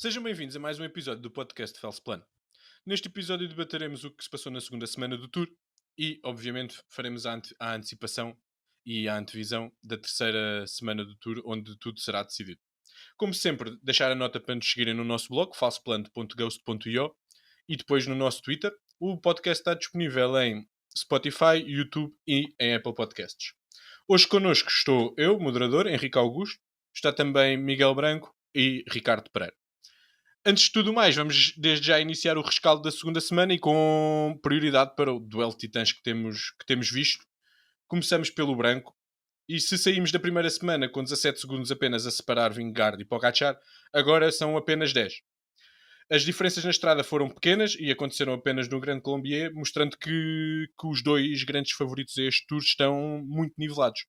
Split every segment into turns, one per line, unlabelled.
Sejam bem-vindos a mais um episódio do podcast False Plan. Neste episódio debateremos o que se passou na segunda semana do Tour e, obviamente, faremos a antecipação e a antevisão da terceira semana do Tour, onde tudo será decidido. Como sempre, deixar a nota para nos seguirem no nosso blog, falseplan.ghost.io, e depois no nosso Twitter. O podcast está disponível em Spotify, YouTube e em Apple Podcasts. Hoje connosco estou eu, moderador, Henrique Augusto, está também Miguel Branco e Ricardo Pereira. Antes de tudo mais, vamos desde já iniciar o rescaldo da segunda semana e com prioridade para o duelo de titãs que temos visto. Começamos pelo branco. E se saímos da primeira semana com 17 segundos apenas a separar Vingegaard e Pogacar, agora são apenas 10. As diferenças na estrada foram pequenas e aconteceram apenas no Grande Colombier, mostrando que os dois grandes favoritos a este Tour estão muito nivelados.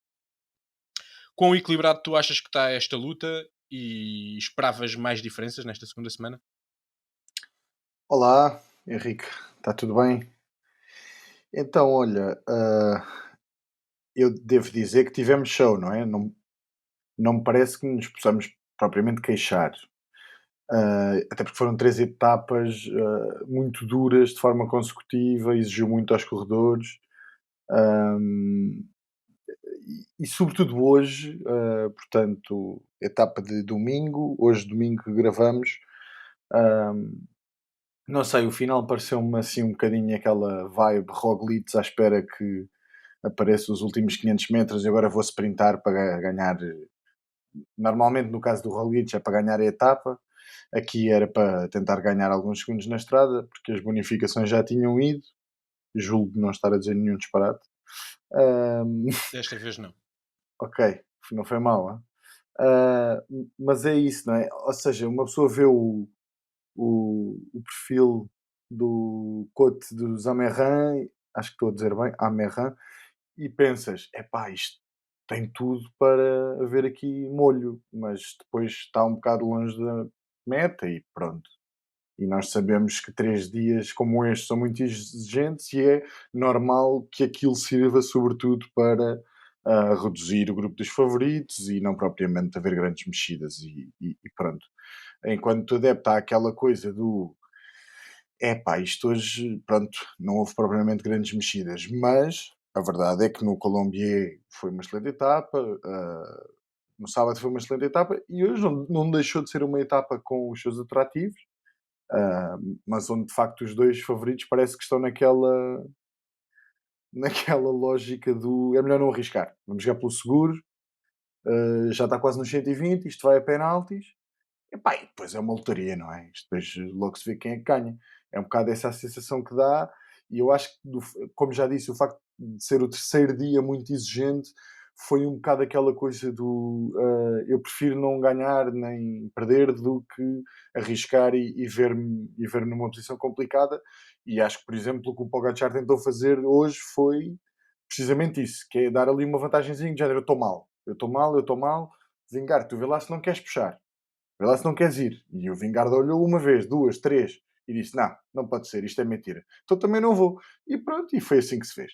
Quão equilibrado tu achas que está esta luta e esperavas mais diferenças nesta segunda semana?
Olá, Henrique, está tudo bem? Então, olha, eu devo dizer que tivemos show, não é? Não me parece que nos possamos propriamente queixar. Até porque foram três etapas muito duras de forma consecutiva, exigiu muito aos corredores. ahm, sobretudo hoje, portanto, etapa de domingo, hoje domingo que gravamos. Não sei, o final pareceu-me assim um bocadinho aquela vibe Roglic à espera que apareça os últimos 500 metros e agora vou sprintar para ganhar. Normalmente, no caso do Roglic, é para ganhar a etapa. Aqui era para tentar ganhar alguns segundos na estrada, porque as bonificações já tinham ido. Julgo não estar a dizer nenhum disparate. Ahm,
Desta vez não.
ok, não foi mal, hein? Mas é isso, não é? Ou seja, uma pessoa vê o perfil do Cote dos Amerran, acho que estou a dizer bem, Amerran, e pensas, epá, isto tem tudo para haver aqui molho, mas depois está um bocado longe da meta e pronto. E nós sabemos que 3 dias como este são muito exigentes e é normal que aquilo sirva sobretudo para reduzir o grupo dos favoritos e não propriamente haver grandes mexidas e pronto. Enquanto adepto àquela coisa do epá, isto hoje, pronto, não houve propriamente grandes mexidas, mas a verdade é que no Colombier foi uma excelente etapa, no sábado foi uma excelente etapa e hoje não deixou de ser uma etapa com os seus atrativos, ah, mas onde de facto os dois favoritos parece que estão naquela lógica do é melhor não arriscar, vamos jogar pelo seguro, já está quase nos 120, isto vai a penaltis. Epá, e depois é uma lotaria, não é? Isto depois logo se vê quem é que ganha. É um bocado essa a sensação que dá, e eu acho que, como já disse, o facto de ser o terceiro dia muito exigente foi um bocado aquela coisa do eu prefiro não ganhar nem perder do que arriscar e ver-me numa posição complicada. E acho que, por exemplo, o que o Pogacar tentou fazer hoje foi precisamente isso, que é dar ali uma vantagenzinha de género, eu estou mal, Vingar, tu vê lá se não queres puxar. Vê lá se não queres ir. E o Vingarde olhou uma vez, duas, três, e disse: Não, não pode ser, isto é mentira. Então também não vou. E pronto, e foi assim que se fez.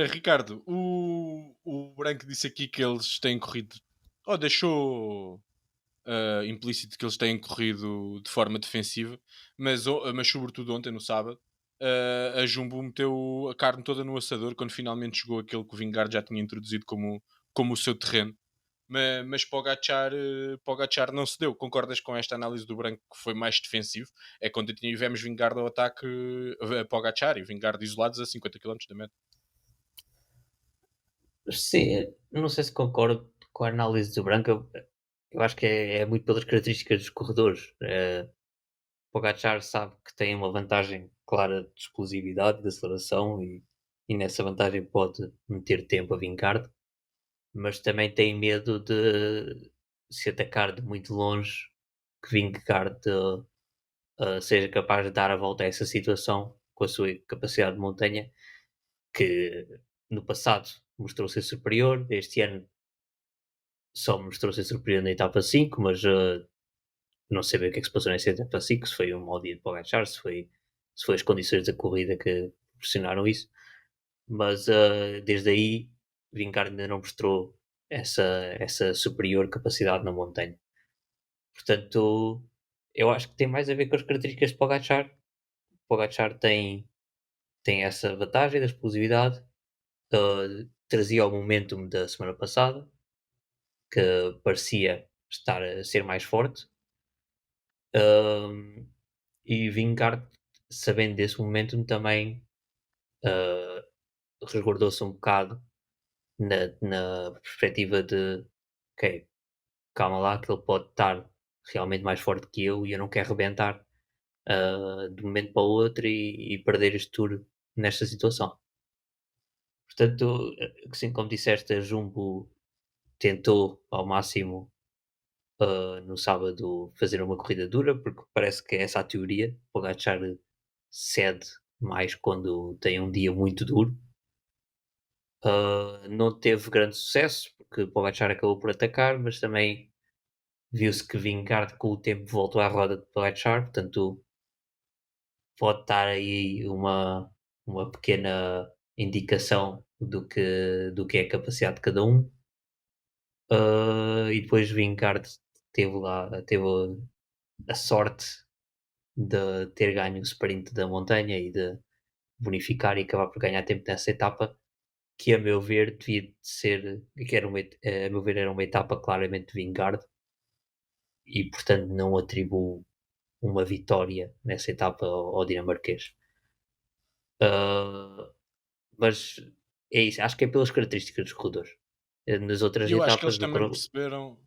Ricardo, o Branco disse aqui que eles têm corrido, ou deixou implícito que eles têm corrido de forma defensiva, mas sobretudo ontem, no sábado, a Jumbo meteu a carne toda no assador quando finalmente chegou aquele que o Vingard já tinha introduzido como o seu terreno. Mas Pogacar não se deu. Concordas com esta análise do Branco que foi mais defensivo? É quando tivemos Vingard ao ataque a Pogacar e Vingard isolados a 50 km da meta.
Sim, não sei se concordo com a análise do Branco. Eu acho que é muito pelas características dos corredores. Pogacar sabe que tem uma vantagem clara de explosividade, de aceleração e nessa vantagem pode meter tempo a Vingegaard, mas também tem medo de se atacar de muito longe, que Vingegaard seja capaz de dar a volta a essa situação com a sua capacidade de montanha, que no passado mostrou ser superior, este ano só mostrou ser superior na etapa 5, mas não sei bem o que é que se passou nessa etapa 5, se foi um mau dia de Pogacar, se foi as condições da corrida que proporcionaram isso, mas desde aí Vingegaard ainda não mostrou essa superior capacidade na montanha. Portanto, eu acho que tem mais a ver com as características de Pogacar. Pogacar tem essa vantagem da explosividade, trazia o momentum da semana passada, que parecia estar a ser mais forte, hum, e Vingegaard, sabendo desse momentum, também uh, resguardou-se um bocado na perspectiva de ok, calma lá, que ele pode estar realmente mais forte que eu e eu não quero rebentar de um momento para o outro e perder este tour nesta situação. Portanto, assim como disseste, a Jumbo tentou ao máximo no sábado fazer uma corrida dura, porque parece que é essa a teoria. O Pogacar cede mais quando tem um dia muito duro. Não teve grande sucesso, porque o Pogacar acabou por atacar, mas também viu-se que Vingegaard com o tempo voltou à roda de Pogacar, portanto pode estar aí uma pequena indicação do que é a capacidade de cada um. E depois Vingegaard teve a sorte de ter ganho o sprint da montanha e de bonificar e acabar por ganhar tempo nessa etapa, que a meu ver devia de ser, que era a meu ver era uma etapa claramente de Vingegaard e portanto não atribuo uma vitória nessa etapa ao dinamarquês. Ah, mas é isso, acho que é pelas características dos corredores. Nas
E
outras
eu acho que
etapas
eles
do
também perceberam,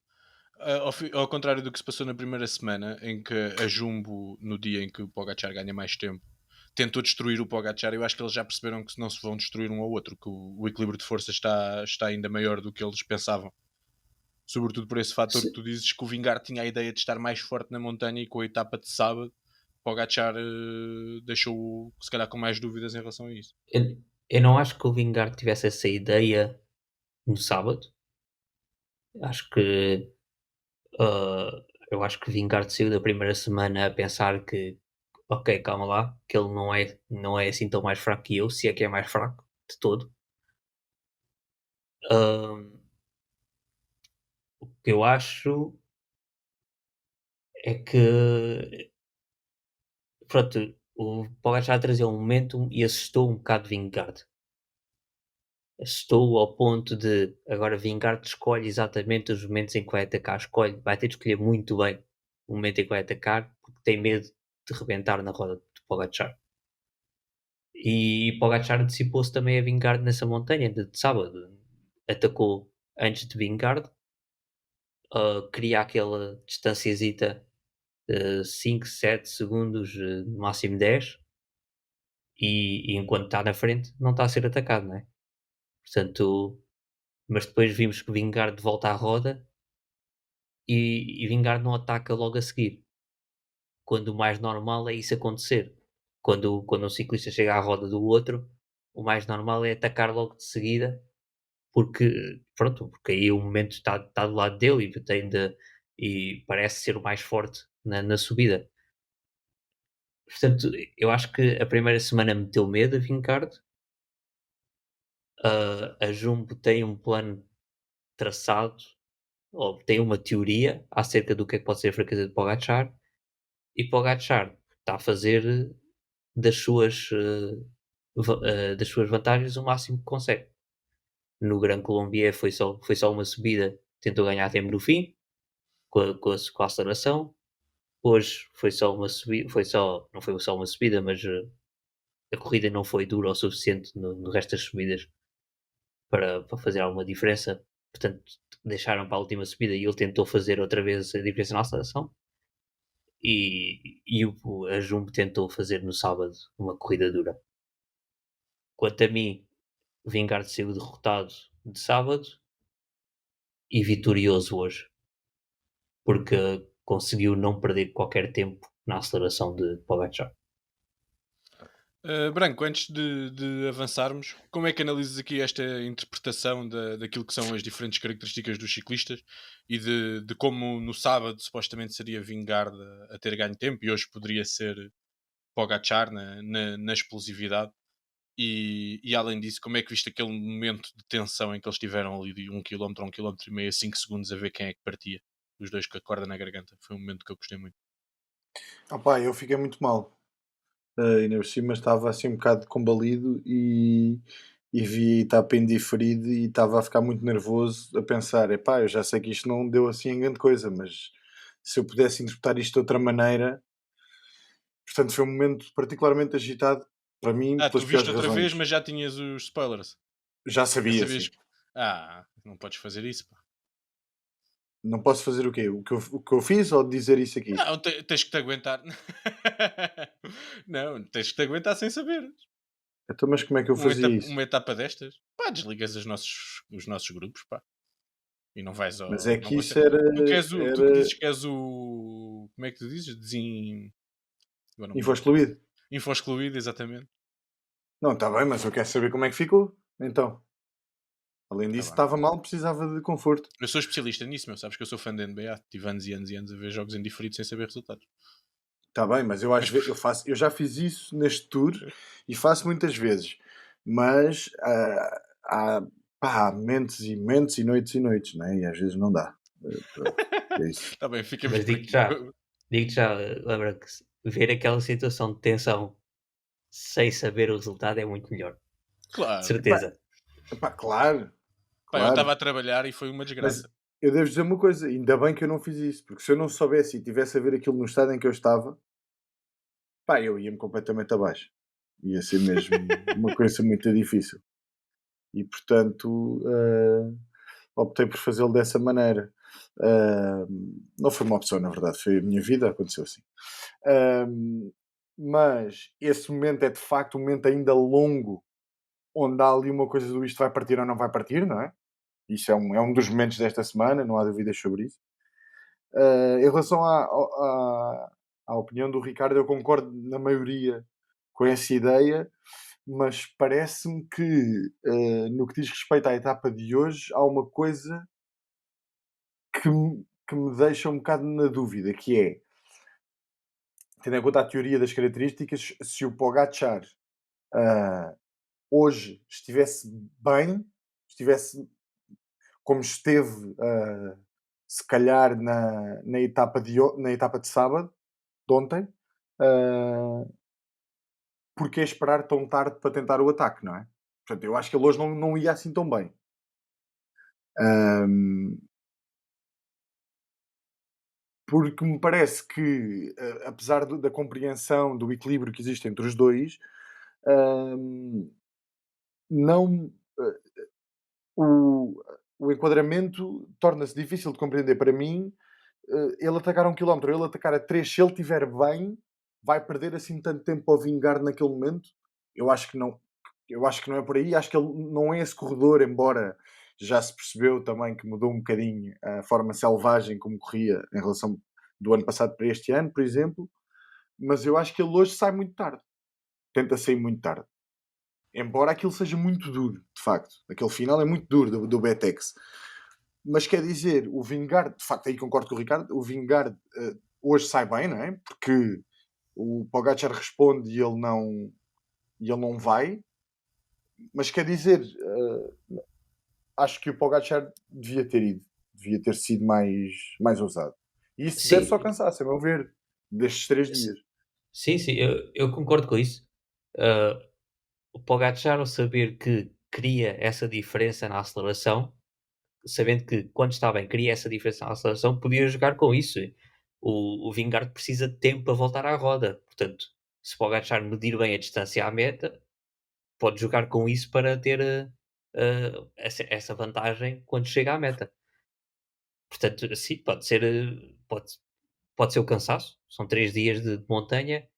ao contrário do que se passou na primeira semana, em que a Jumbo, no dia em que o Pogacar ganha mais tempo, tentou destruir o Pogacar. Eu acho que eles já perceberam que não se vão destruir um ao outro, que o equilíbrio de força está ainda maior do que eles pensavam. Sobretudo por esse fator que tu dizes, que o Vingegaard tinha a ideia de estar mais forte na montanha e com a etapa de sábado, Pogacar deixou se calhar com mais dúvidas em relação a isso.
eu não acho que o Vingegaard tivesse essa ideia no sábado. Acho que eu acho que Vingegaard saiu da primeira semana a pensar que ok, calma lá, que ele não é assim tão mais fraco que eu, se é que é mais fraco de todo. Ahm, o que eu acho é que pronto, o Pogacar trazia um momentum e assustou um bocado Vingegaard. Estou ao ponto de agora Vingegaard escolhe exatamente os momentos em que vai atacar. Vai ter de escolher muito bem o momento em que vai atacar, porque tem medo de rebentar na roda de Pogacar. E Pogacar antecipou-se também a Vingegaard nessa montanha de sábado. Atacou antes de Vingegaard, cria aquela distanciazita de 5, 7 segundos, no máximo 10, e enquanto está na frente não está a ser atacado, não é? Portanto, mas depois vimos que Vingegaard volta à roda e Vingegaard não ataca logo a seguir, quando o mais normal é isso acontecer. Quando um ciclista chega à roda do outro, o mais normal é atacar logo de seguida, porque, pronto, porque aí o momento está do lado dele e parece ser o mais forte na subida. Portanto, eu acho que a primeira semana meteu medo a Vingegaard. A Jumbo tem um plano traçado, ou tem uma teoria acerca do que é que pode ser a fraqueza de Pogacar, e Pogacar está a fazer das suas, das suas vantagens o máximo que consegue. No Gran Colombier foi só uma subida, tentou ganhar tempo no fim, com a aceleração. Hoje foi só uma subida, não foi só uma subida, mas a corrida não foi dura o suficiente no resto das subidas para fazer alguma diferença. Portanto, deixaram para a última subida e ele tentou fazer outra vez a diferença na aceleração. E a Jumbo tentou fazer no sábado uma corrida dura. Quanto a mim, Vingegaard saiu derrotado de sábado e vitorioso hoje, porque conseguiu não perder qualquer tempo na aceleração de Pogacar.
Branco, antes de avançarmos, como é que analisas aqui esta interpretação daquilo que são as diferentes características dos ciclistas e de como no sábado supostamente seria Vingegaard a ter ganho tempo e hoje poderia ser Pogacar na explosividade e além disso, como é que viste aquele momento de tensão em que eles tiveram ali de 1 km a 1,5 km a 5 segundos a ver quem é que partia? os dois com a corda na garganta. Foi um momento que eu gostei muito.
Eu fiquei muito mal. Ainda por cima estava assim um bocado combalido e vi a etapa em diferido e estava a ficar muito nervoso a pensar, eu já sei que isto não deu assim em grande coisa, mas se eu pudesse interpretar isto de outra maneira, portanto foi um momento particularmente agitado para mim
Tu
pelas
viste
piores
outra vez,
razões.
mas já tinhas os spoilers.
Já
Já
sabia,
sabias
sim.
que... não podes fazer isso, pá.
Não posso fazer o quê? O que eu fiz ou dizer isso aqui?
Não, tens que te aguentar. Não, tens que te aguentar sem saber.
Então, mas como é que eu fazia isso?
Uma etapa destas, pá, desligas os nossos grupos, pá. E não vais
Mas
ao.
é
Não
que
vais
isso
ser.
era,
Tu que
era
dizes que és o. Como é que tu dizes? Agora não me
info
lembro.
excluído.
Info excluído, exatamente.
Não, está bem, mas eu quero saber como é que ficou. Então, além
Tá
disso,
bem.
estava mal, precisava de conforto.
Eu sou especialista nisso, meu. Sabes que eu sou fã da NBA. Tive anos e anos e anos a ver jogos em diferido sem saber resultados.
Está bem, mas eu às
Mas
vezes eu já fiz isso neste tour e faço muitas vezes. Mas há, há mentes e mentes e noites, né? E às vezes não dá. Pronto, é isso.
tá bem, ficamos
Mas
por aqui.
digo-te já, lembra que ver aquela situação de tensão sem saber o resultado é muito melhor. De
Claro.
Epá,
certeza.
claro,
Pá, eu estava
claro.
a trabalhar e foi uma
Mas
desgraça.
eu devo dizer uma coisa, ainda bem que eu não fiz isso, porque se eu não soubesse e tivesse a ver aquilo no estado em que eu estava, eu ia-me completamente abaixo. Ia ser mesmo uma coisa muito difícil. E portanto, optei por fazê-lo dessa maneira. Não foi uma opção, na verdade, foi a minha vida, aconteceu assim. Ahm, mas esse momento é de facto um momento ainda longo, onde há ali uma coisa do isto vai partir ou não vai partir, não é? Isso é um dos momentos desta semana, não há dúvidas sobre isso. Em relação à opinião do Ricardo, eu concordo na maioria com essa ideia, mas parece-me que no que diz respeito à etapa de hoje, há uma coisa que me deixa um bocado na dúvida, que é, tendo em conta a teoria das características, se o Pogacar ah, hoje estivesse bem, estivesse como esteve, se calhar, na etapa de sábado, de ontem, ah, porque esperar tão tarde para tentar o ataque, não é? Portanto, eu acho que ele hoje não ia assim tão bem. Ahm, porque me parece que, apesar da compreensão, do equilíbrio que existe entre os dois, ahm, não, o, o enquadramento torna-se difícil de compreender para mim. Ele atacar a 1 km, ele atacar a 3, se ele estiver bem, vai perder assim tanto tempo ao vingar naquele momento? Eu acho que não. Eu acho que não é por aí. Acho que ele não é esse corredor, embora já se percebeu também que mudou um bocadinho a forma selvagem como corria em relação do ano passado para este ano, por exemplo. Mas eu acho que ele hoje sai muito tarde. Tenta sair muito tarde. Embora aquilo seja muito duro, de facto. Aquele final é muito duro do Betex. Mas quer dizer, o Vingard, de facto, aí concordo com o Ricardo, o Vingard hoje sai bem, não é? Porque o Pogacar responde e ele não vai. Mas quer dizer, acho que o Pogacar devia ter ido, devia ter sido mais ousado. E isso deve só
Sim,
cansaço, a meu ver, destes 3 dias.
sim, sim, eu concordo com isso. Ah, o Pogacar, ao saber que cria essa diferença na aceleração, sabendo que quando está bem cria essa diferença na aceleração, podia jogar com isso. O Vingegaard precisa de tempo para voltar à roda. Portanto, se o Pogacar medir bem a distância à meta, pode jogar com isso para ter essa vantagem quando chega à meta. Portanto, sim, pode ser o cansaço. São 3 dias de montanha.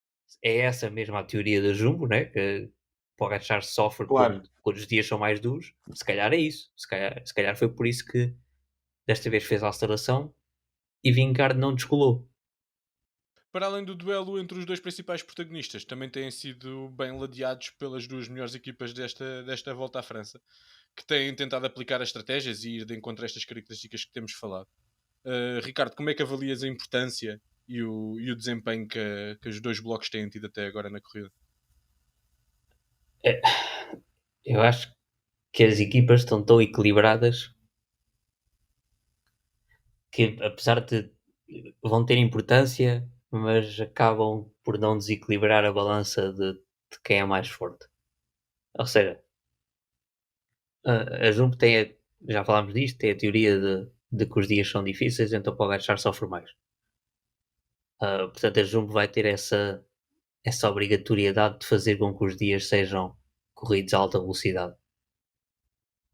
É essa mesma a teoria da Jumbo, né? Que o Pogacar sofre
Claro.
quando os dias são mais duros. Se calhar é isso. Se calhar foi por isso que desta vez fez a aceleração e Vingegaard não descolou.
Para além do duelo entre os dois principais protagonistas, também têm sido bem ladeados pelas duas melhores equipas desta volta à França, que têm tentado aplicar as estratégias e ir de encontro a estas características que temos falado. Ricardo, como é que avalias a importância e o desempenho que os dois blocos têm tido até agora na corrida?
É, eu acho que as equipas estão tão equilibradas que apesar de vão ter importância, mas acabam por não desequilibrar a balança de quem é mais forte. Ou seja, a Jumbo já falámos disto, tem a teoria de que os dias são difíceis, então para o agachar sofre mais. Portanto, a Jumbo vai ter essa obrigatoriedade de fazer com que os dias sejam corridos a alta velocidade.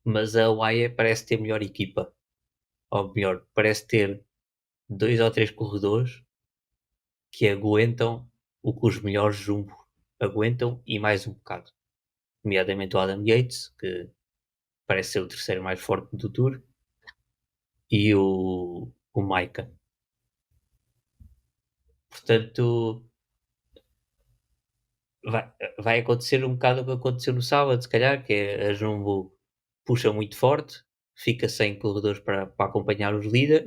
Mas a UAE parece ter melhor equipa, ou melhor, parece ter 2 ou 3 corredores que aguentam o que os melhores Jumbo aguentam e mais um bocado. Nomeadamente o Adam Yates, que parece ser o terceiro mais forte do Tour, e o Maika. Portanto, vai acontecer um bocado o que aconteceu no sábado, se calhar, que é a Jumbo puxa muito forte, fica sem corredores para acompanhar o líder,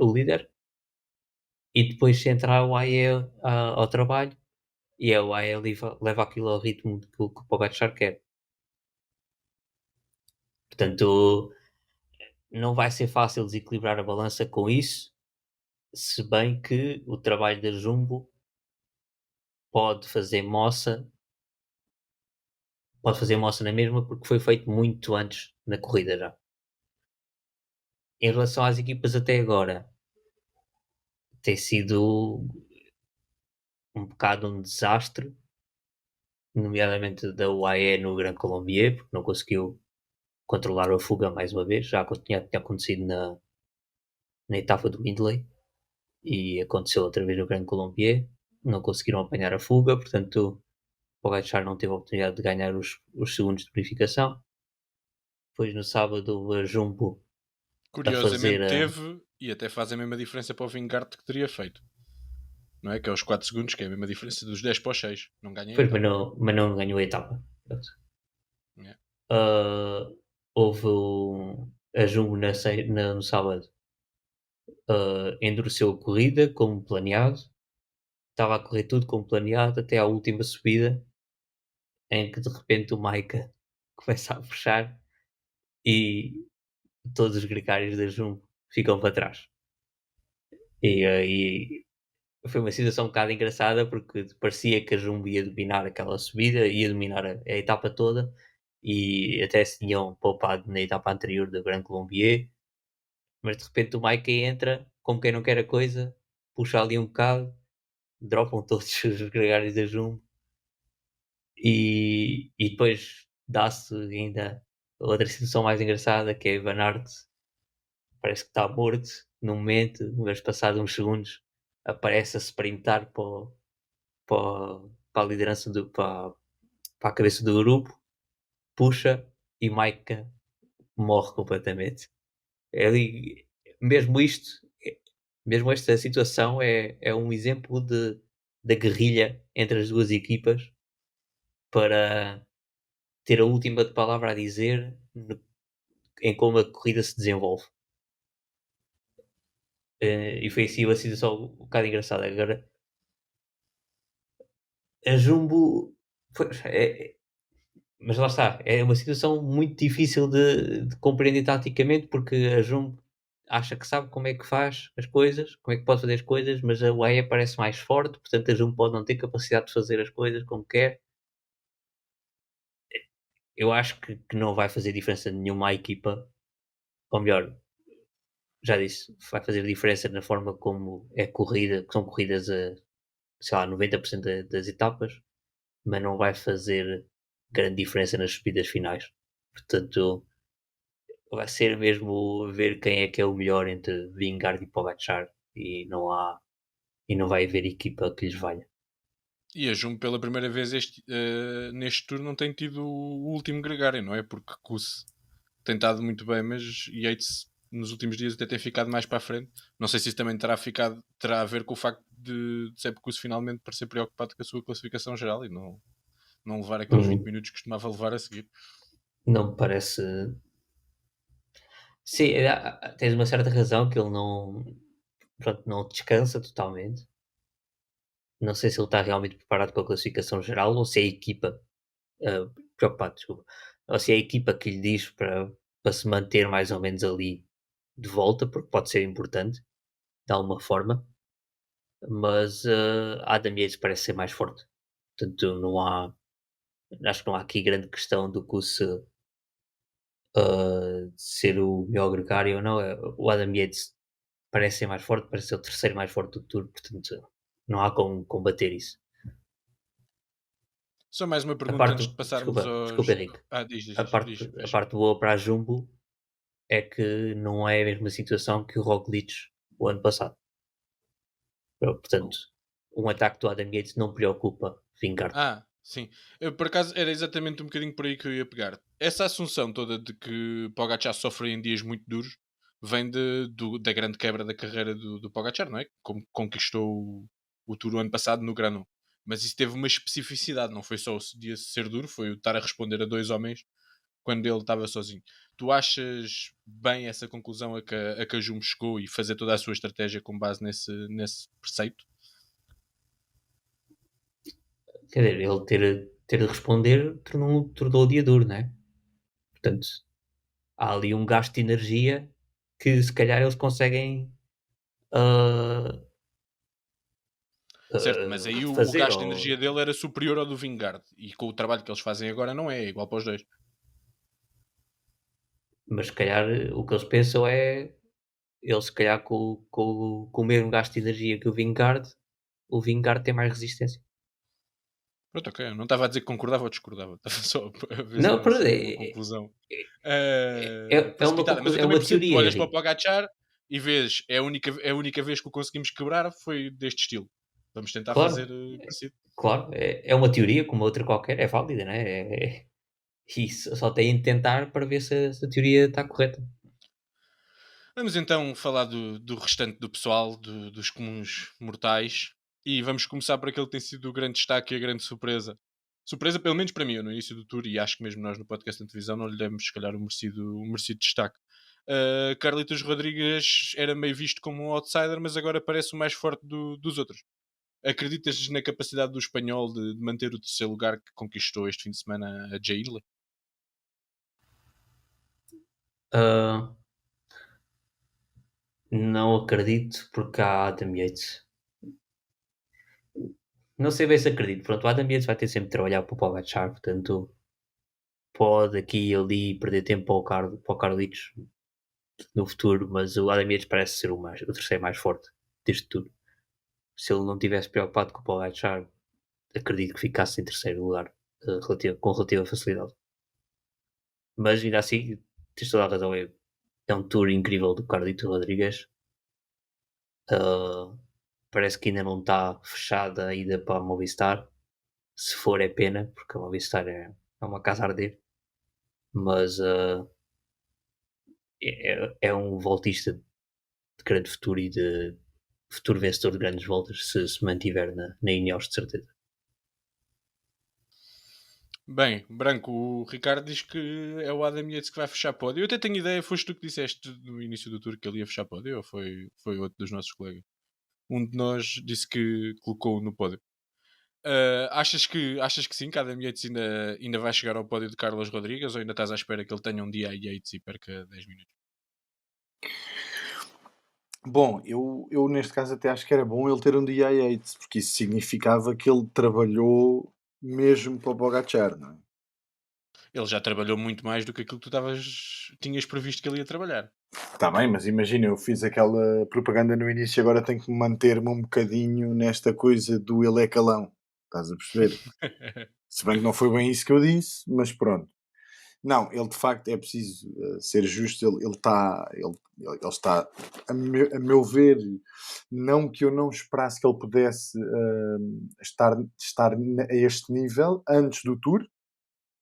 e depois se entrar o AE ao trabalho, e o AE leva aquilo ao ritmo que o Pogacar quer. Portanto, não vai ser fácil desequilibrar a balança com isso, se bem que o trabalho da Jumbo pode fazer moça na mesma, porque foi feito muito antes na corrida já. Em relação às equipas até agora, tem sido um bocado um desastre, nomeadamente da UAE no Gran Colombier, porque não conseguiu controlar a fuga mais uma vez, já tinha acontecido na etapa do Hindley e aconteceu outra vez no Gran Colombier, não conseguiram apanhar a fuga, portanto o Pogacar não teve a oportunidade de ganhar os segundos de bonificação. Depois no sábado a Jumbo a fazer
Curiosamente teve, e até faz a mesma diferença para o Vingard que teria feito. Não é? Que é os 4 segundos, que é a mesma diferença dos 10 para os 6. Não ganha
Pois,
então.
mas não ganhou a etapa.
Yeah.
Houve a Jumbo no sábado endureceu a corrida como planeado, estava a correr tudo como planeado até à última subida em que de repente o Maika começa a puxar e todos os gregários da Jumbo ficam para trás. E foi uma situação um bocado engraçada porque parecia que a Jumbo ia dominar aquela subida, ia dominar a etapa toda e até se tinham poupado na etapa anterior do Grand Colombier, mas de repente o Maika entra como quem não quer a coisa, puxa ali um bocado, dropam todos os gregários da Jumbo e depois dá-se ainda outra situação mais engraçada que é Van Aert parece que está morto no momento, mas passado uns segundos aparece a sprintar para a liderança para a cabeça do grupo, puxa e Maika morre completamente. É ali, mesmo isto, mesmo esta situação é um exemplo da guerrilha entre as duas equipas para ter a última palavra a dizer em como a corrida se desenvolve. E foi assim uma situação um bocado engraçada. Agora, a Jumbo. Mas lá está, é uma situação muito difícil de compreender taticamente porque a Jumbo acha que sabe como é que faz as coisas, como é que pode fazer as coisas, mas a UAE parece mais forte, portanto a Jumbo pode não ter capacidade de fazer as coisas como quer. Eu acho que não vai fazer diferença nenhuma à equipa, ou melhor, já disse, vai fazer diferença na forma como é corrida, que são corridas a, sei lá, 90% das etapas, mas não vai fazer grande diferença nas subidas finais. Portanto, vai ser mesmo ver quem é que é o melhor entre Vingegaard e Pogacar e não vai haver equipa que lhes valha.
E a Jumbo pela primeira vez neste tour não tem tido o último gregário, não é? Porque Kuss tem estado muito bem, mas Yates nos últimos dias até tem ficado mais para a frente. Não sei se isso também terá a ver com o facto de Sepp Kuss finalmente parecer preocupado com a sua classificação geral e não levar aqueles 20 minutos que costumava levar a seguir.
Não me parece. Sim, tens uma certa razão que ele não descansa totalmente. Não sei se ele está realmente preparado com a classificação geral ou se é a equipa preocupado, desculpa. Ou se é a equipa que lhe diz para se manter mais ou menos ali de volta, porque pode ser importante de alguma forma, mas Adam Yates parece ser mais forte. Portanto, acho que não há aqui grande questão do que ser o melhor gregário ou não. O Adam Yates parece ser mais forte, parece ser o terceiro mais forte do tour, portanto, não há como combater isso.
Só mais uma
A
pergunta
parte,
antes de passarmos
desculpa
aos.
Henrique,
Diz, diz,
a
fecha.
parte boa para a Jumbo é que não é a mesma situação que o Roglic o ano passado. Portanto, um ataque do Adam Yates não preocupa Vingegaard.
Sim. Eu, por acaso, era exatamente um bocadinho por aí que eu ia pegar. Essa assunção toda de que Pogacar sofre em dias muito duros vem da grande quebra da carreira do Pogacar, não é? Como conquistou o Tour o ano passado no Granon. Mas isso teve uma especificidade, não foi só o dia ser duro, foi o estar a responder a dois homens quando ele estava sozinho. Tu achas bem essa conclusão a que a Jumbo chegou e fazer toda a sua estratégia com base nesse preceito?
Quer dizer, ele ter de responder tornou o dia duro, não é? Portanto, há ali um gasto de energia que se calhar eles conseguem
Certo, mas aí o
refazer,
gasto de energia dele era superior ao do Vingard. E com o trabalho que eles fazem agora não é igual para os dois.
mas se calhar o que eles pensam é ele se calhar com o mesmo gasto de energia que o Vingard tem mais resistência.
Pronto, ok. Eu não estava a dizer que concordava ou discordava. Estava só a ver se
Não,
era
pronto,
assim uma conclusão precipitada. Mas eu
é
também
uma
percebo. Tu
teoria,
olhas para o
Henrique.
Pogacar e vês, é a única vez que o conseguimos quebrar foi deste estilo. Vamos tentar
Claro,
fazer parecido.
claro, é uma teoria como outra qualquer, é válida, né? E só têm de tentar para ver se a teoria está correta.
Vamos então falar do restante do pessoal, dos comuns mortais. E vamos começar por aquele que tem sido o grande destaque e a grande surpresa. Surpresa, pelo menos para mim, eu no início do tour, e acho que mesmo nós no podcast da televisão não lhe demos, se calhar, o merecido destaque. Carlitos Rodrigues era meio visto como um outsider, mas agora parece o mais forte dos outros. Acreditas na capacidade do espanhol de manter o terceiro lugar que conquistou este fim de semana a Jay Hindley?
Ah, não acredito porque há Adam Yates. Não sei bem se acredito. Pronto, o Adam Yates vai ter sempre de trabalhar para o Pogacar, portanto pode aqui e ali perder tempo para o Carlitos no futuro, mas o Adam Yates parece ser o terceiro mais forte deste tudo. Se ele não tivesse preocupado com o Pogacar, acredito que ficasse em terceiro lugar com relativa facilidade. Mas ainda assim, tens toda a razão, é um tour incrível do Carlito Rodrigues. Uh, Parece que ainda não está fechada a ida para a Movistar. Se for, é pena, porque a Movistar é uma casa a arder. Mas é um voltista de grande futuro e de futuro vencedor de grandes voltas se mantiver na Ineos, de certeza.
Bem, Branco, o Ricardo diz que é o Adam Yates que vai fechar pódio. Eu até tenho ideia, foste tu que disseste no início do tour que ele ia fechar pódio ou foi outro dos nossos colegas? Um de nós disse que colocou no pódio. Achas que sim, que Adam Yates ainda vai chegar ao pódio de Carlos Rodrigues ou ainda estás à espera que ele tenha um dia a Yates e perca 10 minutos?
Bom, eu neste caso até acho que era bom ele ter um dia a Yates, porque isso significava que ele trabalhou mesmo para o Pogacar, não é?
Ele já trabalhou muito mais do que aquilo que tinhas previsto que ele ia trabalhar.
Está bem, mas imagina, eu fiz aquela propaganda no início e agora tenho que manter-me um bocadinho nesta coisa do ele é calão. Estás a perceber? Se bem que não foi bem isso que eu disse, mas pronto. Não, ele de facto é preciso ser justo, ele está, a meu ver, não que eu não esperasse que ele pudesse estar a este nível antes do Tour,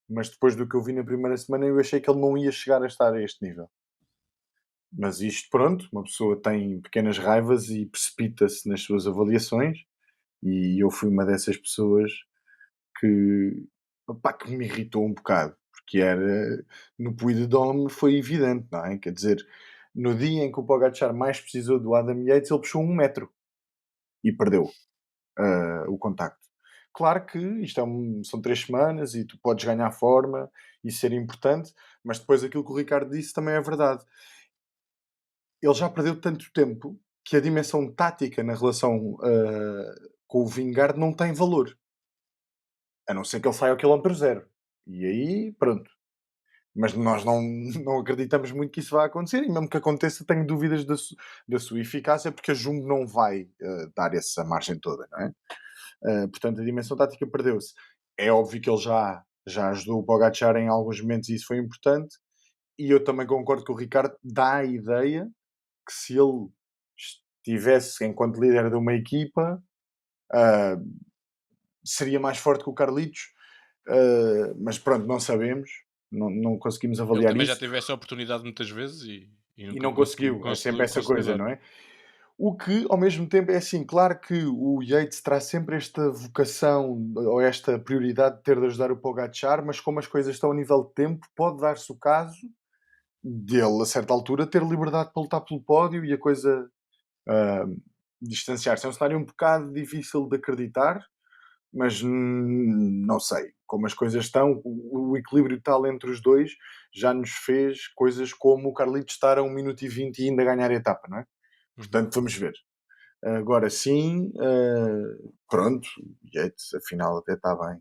mas depois do que eu vi na primeira semana eu achei que ele não ia chegar a estar a este nível. Mas isto, pronto, uma pessoa tem pequenas raivas e precipita-se nas suas avaliações, e eu fui uma dessas pessoas que, opá, que me irritou um bocado, porque era no Puy de Dôme foi evidente, não é? Quer dizer, no dia em que o Pogacar mais precisou do Adam Yates, ele puxou 1 metro e perdeu o contacto. Claro que isto são 3 semanas e tu podes ganhar forma e ser importante, mas depois aquilo que o Ricardo disse também é verdade. Ele já perdeu tanto tempo que a dimensão tática na relação com o Vingard não tem valor. A não ser que ele saia ao quilómetro zero. E aí, pronto. Mas nós não acreditamos muito que isso vai acontecer. E mesmo que aconteça, tenho dúvidas da sua eficácia, porque a Jumbo não vai dar essa margem toda, não é? Portanto, a dimensão tática perdeu-se. É óbvio que ele já ajudou o Pogacar em alguns momentos e isso foi importante. E eu também concordo que o Ricardo dá a ideia que se ele estivesse enquanto líder de uma equipa, seria mais forte que o Carlitos. Mas pronto, não sabemos. Não conseguimos
Ele
avaliar
também já
isso.
teve essa oportunidade muitas vezes e
E
nunca
não
conseguiu
conseguiu. É sempre essa coisa,
consolidar.
não é? O que, ao mesmo tempo, é assim, claro que o Yates traz sempre esta vocação ou esta prioridade de ter de ajudar o Pogacar, mas como as coisas estão a nível de tempo, pode dar-se o caso dele, a certa altura, ter liberdade para lutar pelo pódio e a coisa ah, distanciar-se. É um cenário um bocado difícil de acreditar, mas não sei. Como as coisas estão, o equilíbrio tal entre os dois já nos fez coisas como o Carlitos estar a 1 minuto e 20 e ainda ganhar a etapa, não é?
Uhum.
Portanto, vamos ver. Agora sim, pronto, Yates, afinal até está bem.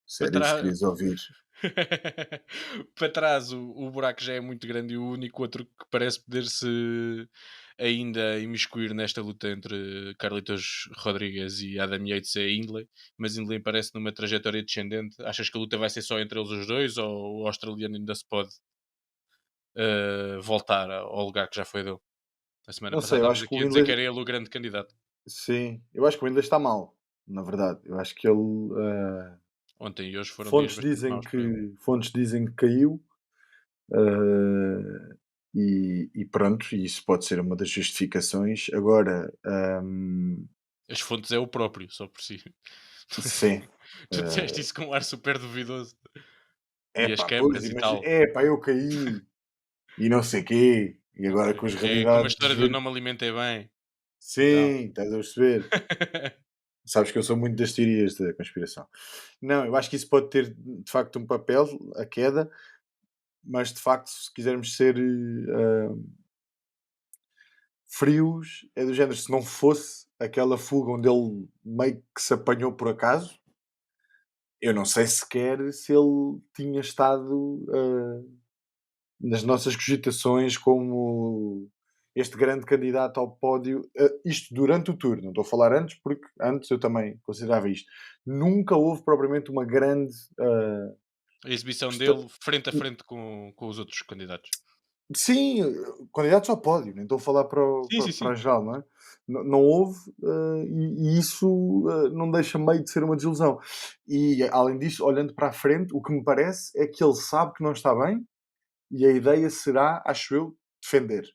Se
Para
era isso que
trás,
querias ouvir.
para trás o buraco já é muito grande e o único outro que parece poder-se ainda imiscuir nesta luta entre Carlitos Rodrigues e Adam Yates é Hindley, mas Hindley parece numa trajetória descendente. Achas que a luta vai ser só entre eles os dois ou o australiano ainda se pode voltar ao lugar que já foi dele? A semana
Não
passada
sei, eu
estávamos
acho que
aqui
o
a dizer que
Hindley,
era ele o grande candidato.
sim, eu acho que o Hindley está mal, na verdade. Eu acho que ele,
Ontem e hoje foram dias bastante
dizem
maus para ele.
fontes dizem que caiu, e pronto, e isso pode ser uma das justificações. Agora,
As fontes é o próprio, só por si.
sim.
Tu disseste isso com um ar super duvidoso. E as
Epá, pois,
câmaras e
imagina,
tal.
epá, eu caí e não sei quê, e
Ok.
agora com as
É como a
realidades
história do não me alimentei bem e tal.
sim, estás a perceber? Sabes que eu sou muito das teorias da conspiração. Não, eu acho que isso pode ter de facto um papel, a queda, mas de facto, se quisermos ser frios, é do género, se não fosse aquela fuga onde ele meio que se apanhou por acaso, eu não sei sequer se ele tinha estado nas nossas cogitações como este grande candidato ao pódio, isto durante o Tour, não estou a falar antes, porque antes eu também considerava isto. Nunca houve propriamente uma grande
A exibição
questão.
dele frente a frente com os outros candidatos.
Sim, candidatos ao pódio, nem estou a falar
Sim, sim,
para
sim.
a geral, não é? Não houve, e isso não deixa meio de ser uma desilusão. E além disso, olhando para a frente, o que me parece é que ele sabe que não está bem e a ideia será, acho eu, defender.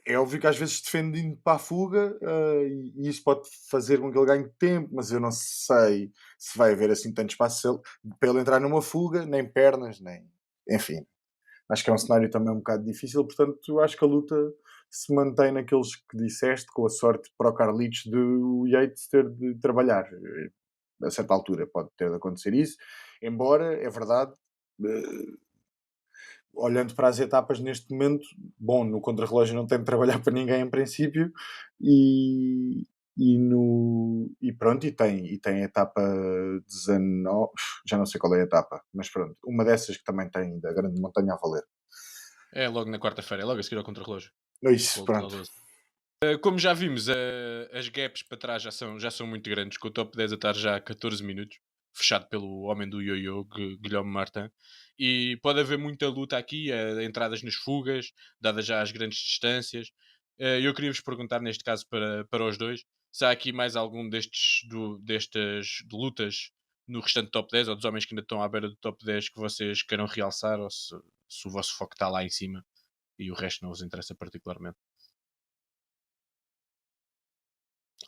É óbvio que às vezes defende indo para a fuga, e isso pode fazer com que ele ganhe tempo, mas eu não sei se vai haver assim tanto espaço para ele entrar numa fuga, nem pernas, nem. Enfim, acho que é um cenário também um bocado difícil, portanto, eu acho que a luta se mantém naqueles que disseste, com a sorte para o Carlitos de o Yates ter de trabalhar. A certa altura pode ter de acontecer isso, embora, é verdade, eh, olhando para as etapas neste momento, bom, no contrarrelógio não tem de trabalhar para ninguém em princípio, e, e pronto, e tem a etapa 19, já não sei qual é a etapa, mas pronto, uma dessas que também tem da Grande Montanha a valer.
É logo na quarta-feira, é logo a seguir ao contrarrelógio.
É isso,
Volta
pronto.
12. Como já vimos, as gaps para trás já são muito grandes, com o top 10 a estar já a 14 minutos, fechado pelo homem do ioiô, Guilherme Martin. E pode haver muita luta aqui, entradas nas fugas, dadas já as grandes distâncias. Eu queria-vos perguntar, neste caso, para os dois, se há aqui mais algum destas lutas no restante top 10, ou dos homens que ainda estão à beira do top 10, que vocês queiram realçar, ou se o vosso foco está lá em cima e o resto não vos interessa particularmente.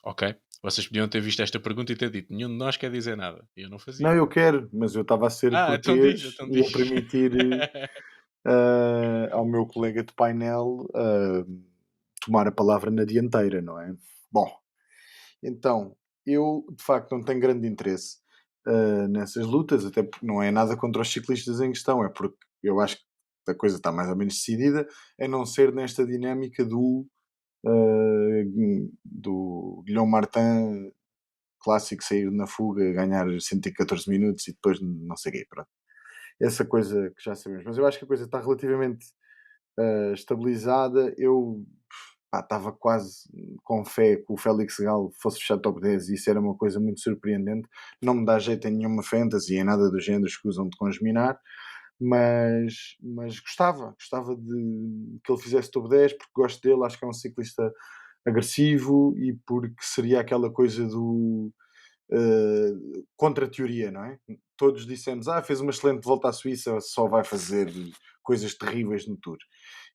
Ok. Vocês podiam ter visto esta pergunta e ter dito: nenhum de nós quer dizer nada. E eu não
Não,
fazia.
eu quero, mas eu estava a ser
Então diz,
cortês
então
e a
diz.
permitir ao meu colega de painel tomar a palavra na dianteira, não é? Bom, então, eu de facto não tenho grande interesse nessas lutas, até porque não é nada contra os ciclistas em questão, é porque eu acho que a coisa está mais ou menos decidida, a não ser nesta dinâmica do do Guilherme Martin, clássico, sair na fuga, ganhar 114 minutos e depois não sei o quê, pronto. Essa coisa que já sabemos. Mas eu acho que a coisa está relativamente estabilizada. Eu estava quase com fé que o Félix Galo fosse fechar top 10 e isso era uma coisa muito surpreendente. Não me dá jeito em nenhuma fantasy, em nada do género, escusam de congeminar, mas gostava de que ele fizesse top 10 porque gosto dele, acho que é um ciclista agressivo e porque seria aquela coisa do contra-teoria, não é? Todos dissemos, fez uma excelente volta à Suíça, só vai fazer coisas terríveis no Tour.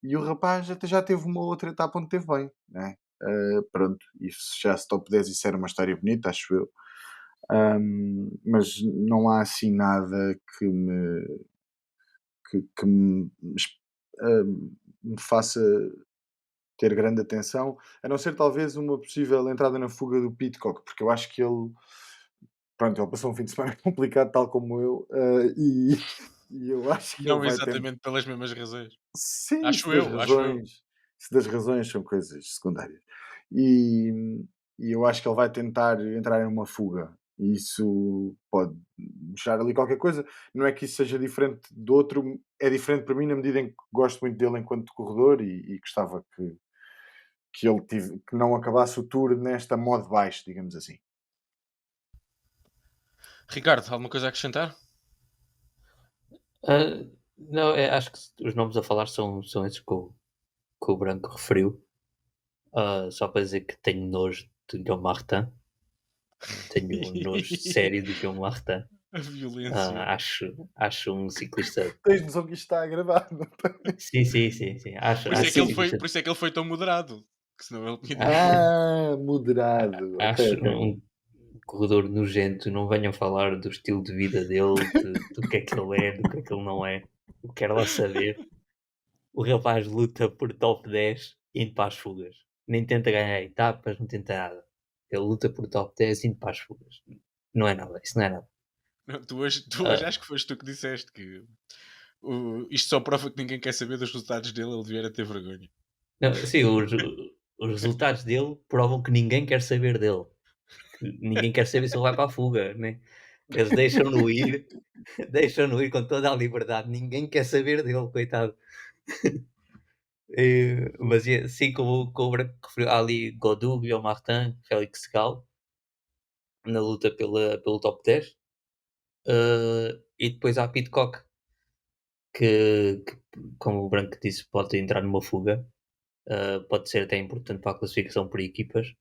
E o rapaz até já teve uma outra etapa onde teve bem, não é? Pronto, e se já se top 10 isso era uma história bonita, acho eu. Mas não há assim nada que me faça ter grande atenção, a não ser talvez uma possível entrada na fuga do Pidcock, porque eu acho que ele passou um fim de semana complicado, tal como eu, e eu acho que ele
Não
vai ter.
exatamente pelas mesmas razões.
Sim,
Acho eu, acho eu.
se das razões são coisas secundárias. E, e eu acho que ele vai tentar entrar em uma fuga. E isso pode deixar ali qualquer coisa. Não é que isso seja diferente do outro, é diferente para mim na medida em que gosto muito dele enquanto corredor e gostava que não acabasse o tour nesta modo baixo, digamos assim.
Ricardo, alguma coisa a acrescentar?
Ah, não, acho que os nomes a falar são esses que o Branco referiu. Só para dizer que tenho nojo de Guillaume Martin. Tenho um nojo sério de Guillaume Martin.
A violência.
Acho um ciclista.
Tens noção que isto está a gravar, não tens?
Sim, sim, sim, sim.
Por isso, é
Acho
que
um
ele foi,
ciclista.
por isso é que ele foi tão moderado. Que senão ele tinha dito.
Moderado. Ok,
Acho
ok.
um corredor nojento. Não venham falar do estilo de vida dele, do que é que ele é, do que é que ele não é. Eu quero lá saber. O rapaz luta por top 10 indo para as fugas. Nem tenta ganhar etapas, não tenta nada. Ele luta por top 10 indo para as fugas. Não é nada, isso não é nada.
Não, tu hoje
Ah,
acho que foste tu que disseste que isto só prova que ninguém quer saber dos resultados dele, ele devia ter vergonha.
não, sim, os resultados dele provam que ninguém quer saber dele. Ninguém quer saber se ele vai para a fuga, né? Eles deixam-no ir, deixam-no ir com toda a liberdade. Ninguém quer saber dele, coitado. Mas sim, como o Branco referiu, há ali Godou, Guillaume Martin, Félix Gal na luta pelo top 10. E depois há Pitcock, que, como o Branco disse, pode entrar numa fuga. Pode ser até importante para a classificação por equipas.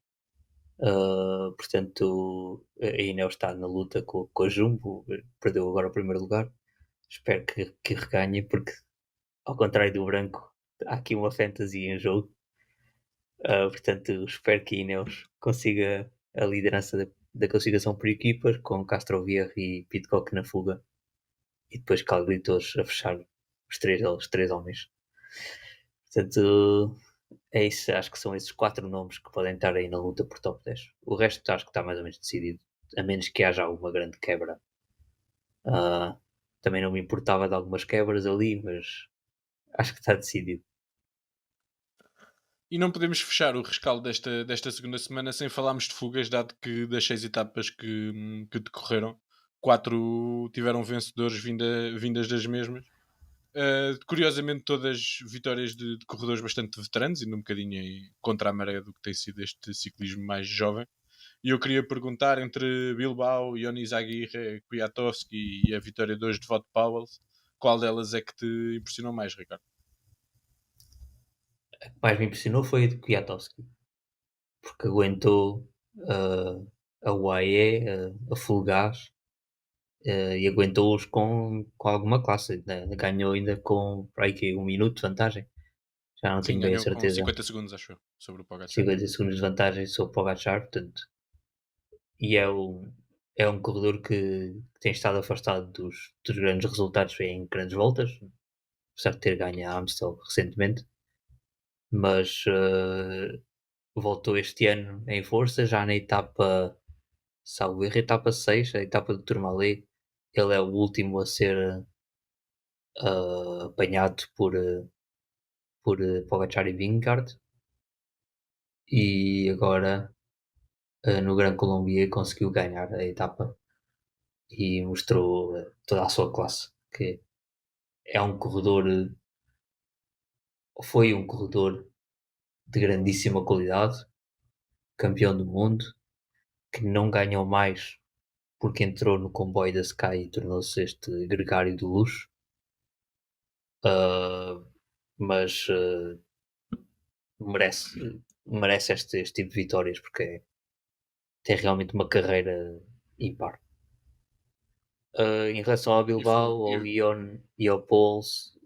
Portanto, a Ineos está na luta com a Jumbo, perdeu agora o primeiro lugar. Espero que reganhe, porque, ao contrário do Branco, há aqui uma fantasy em jogo. Portanto, espero que a Ineos consiga a liderança da classificação por equipas, com Castro Vieira e Pitcock na fuga, e depois Calglitos a fechar os três homens. Portanto, é isso. Acho que são esses 4 nomes que podem estar aí na luta por top 10. O resto acho que está mais ou menos decidido, a menos que haja alguma grande quebra. Também não me importava de algumas quebras ali, mas acho que está decidido.
E não podemos fechar o rescaldo desta segunda semana sem falarmos de fugas, dado que das 6 etapas que decorreram, 4 tiveram vencedores vindas das mesmas. Curiosamente, todas vitórias de corredores bastante veteranos, e um bocadinho contra a maré do que tem sido este ciclismo mais jovem. E eu queria perguntar entre Bilbao, Ionis Aguirre, Kwiatkowski e a vitória de hoje de Wout Powell, qual delas é que te impressionou mais, Ricardo?
A que mais me impressionou foi a de Kwiatkowski, porque aguentou a UAE, a full gás, e aguentou-os com alguma classe. Né? Ganhou ainda com para aí, que 1 minuto de vantagem. Já não
Sim,
tenho bem a
ganhou com
certeza.
50 segundos, acho eu, sobre o Pogacar.
50 segundos de vantagem sobre o Pogacar, portanto, e é um corredor que tem estado afastado dos grandes resultados em grandes voltas, apesar de ter ganho a Amstel recentemente, mas voltou este ano em força, já na etapa, salvo erro, etapa 6, a etapa do Tourmalet. Ele é o último a ser apanhado por Pogacar e Vingegaard, e agora no Gran Colombier conseguiu ganhar a etapa e mostrou toda a sua classe, que é um corredor, foi um corredor de grandíssima qualidade, campeão do mundo, que não ganhou mais porque entrou no comboio da Sky e tornou-se este gregário de luxo. Uh, mas merece este tipo de vitórias porque tem realmente uma carreira ímpar. Em relação ao Bilbao, ao Lyon e ao Pouls,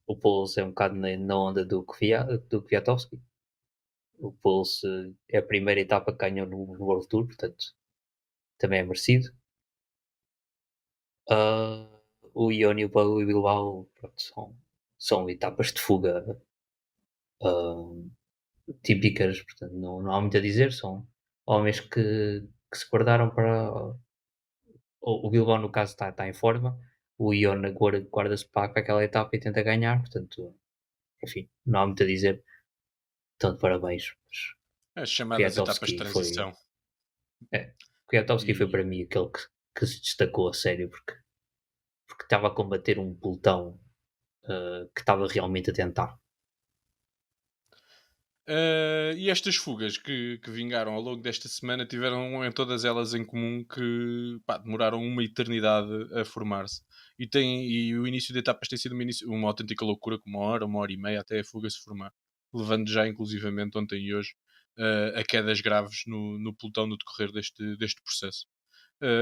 o Pouls é um bocado na onda do Kwiatkowski. O Pouls é a primeira etapa que ganhou no World Tour, portanto também é merecido. O Lyon e o Bilbao pronto, são etapas de fuga típicas, portanto não há muito a dizer, são homens que se guardaram para. O Bilbao, no caso, está em forma, o Ion guarda-se para aquela etapa e tenta ganhar, portanto, enfim, não há muito a dizer. Tanto parabéns.
As chamadas etapas de
Kwiatkowski
transição.
Kwiatkowski foi para mim aquele que se destacou a sério porque estava a combater um pelotão que estava realmente a tentar.
E estas fugas que vingaram ao longo desta semana tiveram em todas elas em comum que demoraram uma eternidade a formar-se. E o início de etapas tem sido uma autêntica loucura, com uma hora e meia até a fuga se formar. Levando já, inclusivamente, ontem e hoje, a quedas graves no pelotão no decorrer deste processo.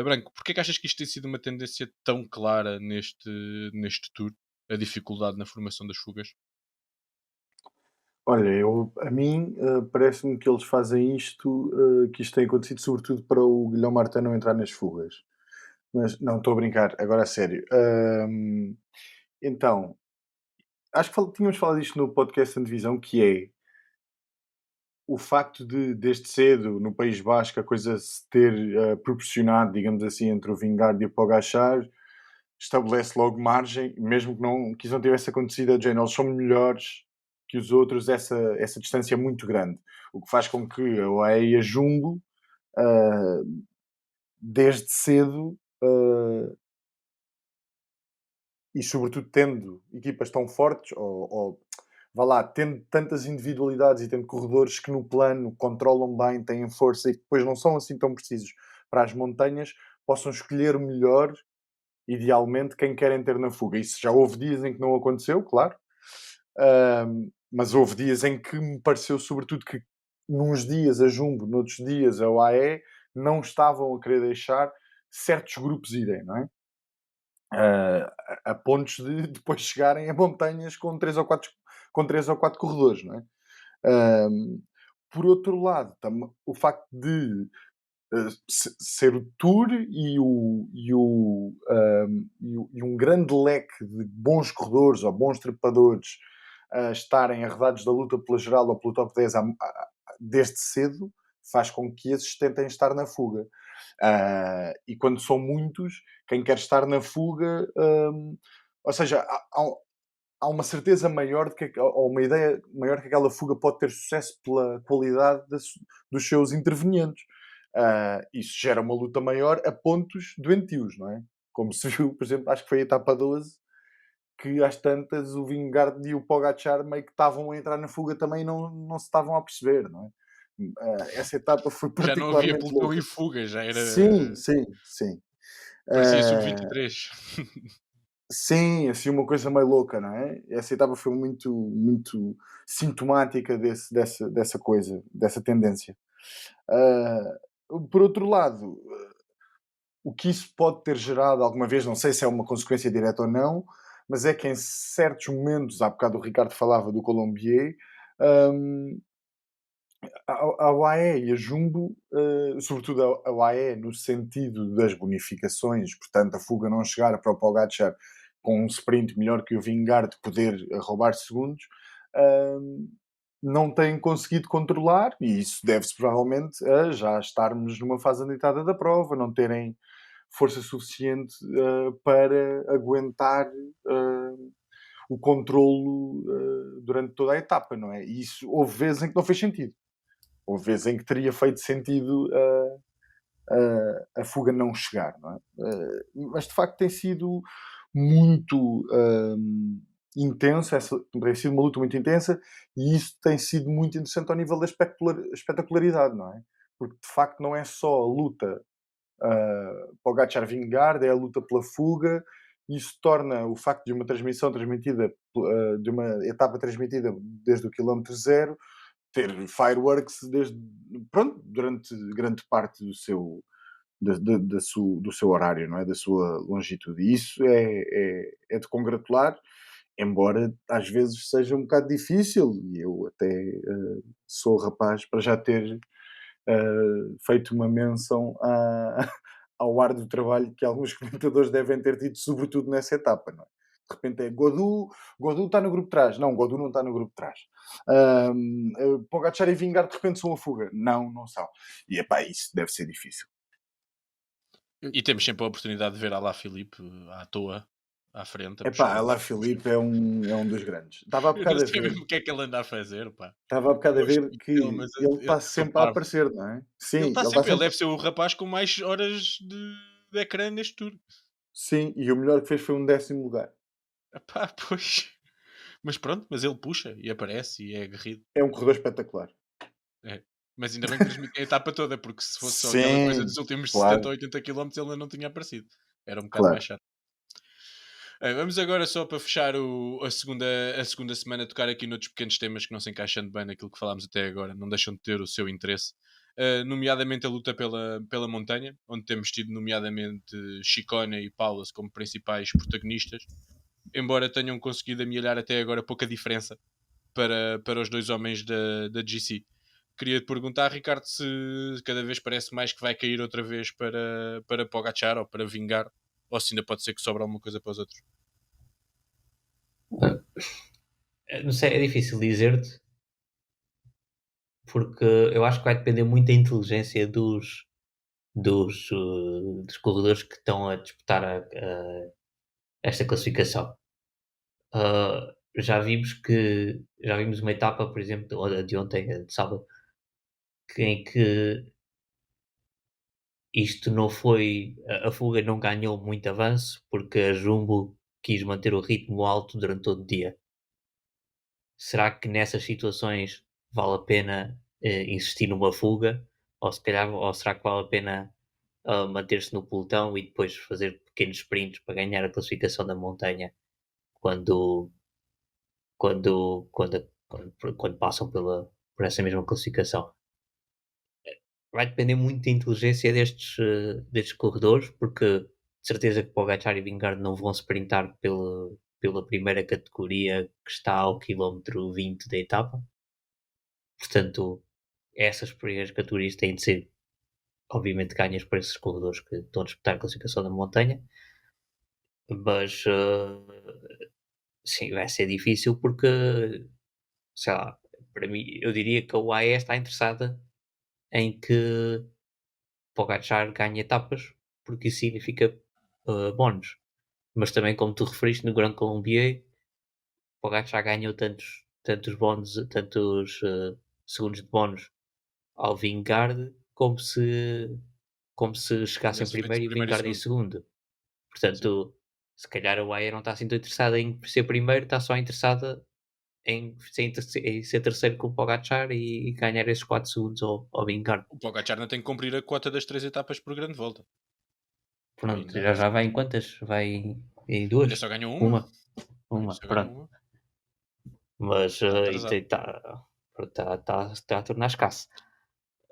Branco, porquê é que achas que isto tem sido uma tendência tão clara neste tour? A dificuldade na formação das fugas?
Olha, a mim parece-me que eles fazem isto, que isto tem acontecido sobretudo para o Guilherme Martin não entrar nas fugas. Mas não, estou a brincar, agora a sério. Então, acho que tínhamos falado isto no podcast da divisão, que é o facto de, desde cedo, no País Basco, a coisa se ter proporcionado, digamos assim, entre o Vingegaard e o Pogačar, estabelece logo margem, mesmo que isso não tivesse acontecido, a Jane, eles são melhores que os outros, essa distância é muito grande. O que faz com que a UAE e a Jumbo, desde cedo, e sobretudo tendo equipas tão fortes, ou vá lá, tendo tantas individualidades e tendo corredores que no plano controlam bem, têm força e que depois não são assim tão precisos para as montanhas, possam escolher melhor, idealmente, quem querem ter na fuga. Isso já houve dias em que não aconteceu, claro, mas houve dias em que me pareceu sobretudo que nos dias a Jumbo, noutros dias a UAE, não estavam a querer deixar certos grupos irem, não é? A pontos de depois chegarem a montanhas com 3 ou 4 corredores, não é? Por outro lado, o facto de ser o Tour e um grande leque de bons corredores ou bons trepadores estarem arredados da luta pela geral ou pelo top 10 desde cedo, faz com que esses tentem estar na fuga. E quando são muitos, quem quer estar na fuga, ou seja, há uma certeza maior de que, ou uma ideia maior que aquela fuga pode ter sucesso pela qualidade dos seus intervenientes. Isso gera uma luta maior a pontos doentios, não é? Como se viu, por exemplo, acho que foi a etapa 12, que às tantas o Vingegaard e o Pogačar meio que estavam a entrar na fuga também e não se estavam a perceber, não é? Essa etapa foi
Já não havia
particularmente
pelotão
louca.
e fuga, já era.
Sim, sim, sim.
Parecia
Uh,
sub-23.
sim, assim uma coisa meio louca, não é? Essa etapa foi muito, muito sintomática dessa coisa, dessa tendência. Por outro lado, o que isso pode ter gerado alguma vez, não sei se é uma consequência direta ou não, mas é que em certos momentos, há bocado o Ricardo falava do Colombier, a UAE e a Jumbo, sobretudo a UAE no sentido das bonificações, portanto a fuga não chegar para o Pogačar com um sprint melhor que o Vingegaard poder roubar segundos, não têm conseguido controlar, e isso deve-se provavelmente a já estarmos numa fase adiantada da prova, não terem força suficiente para aguentar o controlo durante toda a etapa, não é? E isso houve vezes em que não fez sentido. Houve vezes em que teria feito sentido a fuga não chegar, não é? Mas de facto tem sido muito intensa, tem sido uma luta muito intensa, e isso tem sido muito interessante ao nível da espetacularidade, não é? Porque de facto não é só a luta Pogacar Vingegaard, é a luta pela fuga. Isso torna o facto de uma transmissão transmitida, de uma etapa transmitida desde o quilómetro zero, ter fireworks pronto, durante grande parte do seu horário, não é? Da sua longitude. E isso é de congratular, embora às vezes seja um bocado difícil, e eu até sou rapaz para já ter feito uma menção ao árduo trabalho que alguns comentadores devem ter tido, sobretudo nessa etapa, não é? De repente é Godu está no grupo de trás. Não, Godu não está no grupo de trás. Pogacar e Vingegaard de repente são a fuga. Não, não são. E epá, isso deve ser difícil.
E temos sempre a oportunidade de ver a lá Filipe à toa, à frente. A
Epá,
puxar
lá
os-
Filipe é um dos grandes. Estava há
Eu não
bocado a
sei
ver.
mesmo o que é que ele anda a fazer, pá.
Estava há bocado a
Gosto
ver
muito
que
dele, mas
ele
eu
está
sou
sempre a
parvo.
aparecer, não é? Sim,
Ele
ele
está
está
sempre, ele
sempre.
deve ser o rapaz com mais horas de ecrã neste tour.
Sim, e o melhor que fez foi um 10º lugar.
Epá, pois. Mas pronto, mas ele puxa e aparece e é aguerrido.
É um corredor espetacular.
É. Mas ainda bem que transmite a etapa toda, porque se fosse só aquela coisa
Sim,
dos últimos 70
claro,
ou 80 km ele ainda não tinha aparecido. Era um bocado mais
claro.
chato. Vamos agora só para fechar a segunda semana tocar aqui noutros pequenos temas que não se encaixando bem naquilo que falámos até agora, não deixam de ter o seu interesse. Nomeadamente a luta pela montanha, onde temos tido nomeadamente Chicone e Paulus como principais protagonistas, embora tenham conseguido amelhar até agora pouca diferença para os dois homens da GC. Queria te perguntar, Ricardo, se cada vez parece mais que vai cair outra vez para Pogacar ou para Vingar, ou se ainda pode ser que sobra alguma coisa para os outros.
Não sei, é difícil dizer-te, porque eu acho que vai depender muito da inteligência dos corredores que estão a disputar esta classificação. Já vimos uma etapa, por exemplo, de ontem, de sábado, em que isto não foi. A fuga não ganhou muito avanço porque a Jumbo quis manter o ritmo alto durante todo o dia. Será que nessas situações vale a pena insistir numa fuga? Ou será que vale a pena manter-se no pelotão e depois fazer pequenos sprints para ganhar a classificação da montanha quando, quando passam por essa mesma classificação? Vai depender muito da inteligência destes corredores, porque de certeza que Pogacar e Vingegaard não vão sprintar pela primeira categoria que está ao quilómetro 20 da etapa. Portanto, essas primeiras categorias têm de ser, obviamente, ganhas por esses corredores que estão a disputar a classificação da montanha. Mas, sim, vai ser difícil porque, sei lá, para mim, eu diria que a UAE está interessada em que Pogacar ganhe etapas, porque isso significa bónus. Mas também, como tu referiste, no Grand Colombier, Pogacar ganhou tantos bónus, tantos segundos de bónus ao Vingegaard, como se chegasse em
Tivesse feito
primeiro e
primeiro e
Vingegaard em
segundo.
segundo.
Sim.
Portanto, se calhar a UAE não está assim tão interessada em ser primeiro, está só interessada em ser terceiro com o Pogacar e ganhar esses 4 segundos ao Vingegaard.
O Pogacar não tem que cumprir a cota das 3 etapas por grande volta.
Pronto,
Ainda,
já vai em quantas? Vai em
ainda
duas?
só ganhou uma.
Uma?
Ainda
Uma,
só ganhou
pronto.
uma.
Mas
Está atrasado.
está a tornar escasso.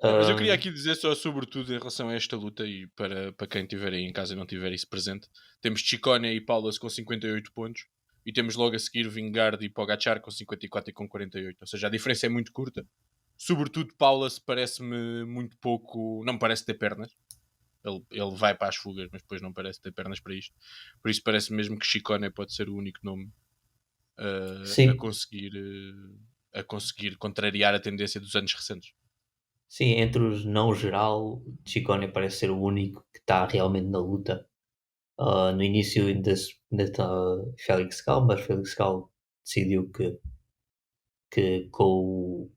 Mas eu queria
Ahm,
aqui dizer só sobretudo em relação a esta luta e para quem estiver aí em casa e não tiver isso presente, temos Chicone e Paulus com 58 pontos e temos logo a seguir Vingegaard e Pogacar com 54 e com 48. Ou seja, a diferença é muito curta. Sobretudo Paulus parece-me muito pouco, não me parece ter pernas. Ele vai para as fugas, mas depois não parece ter pernas para isto. Por isso parece mesmo que Chicone pode ser o único nome a
sim,
conseguir a conseguir contrariar a tendência dos anos recentes.
sim, entre os não geral, Ciccone parece ser o único que está realmente na luta. No início ainda está Félix Gal, mas Félix Gal decidiu que com o.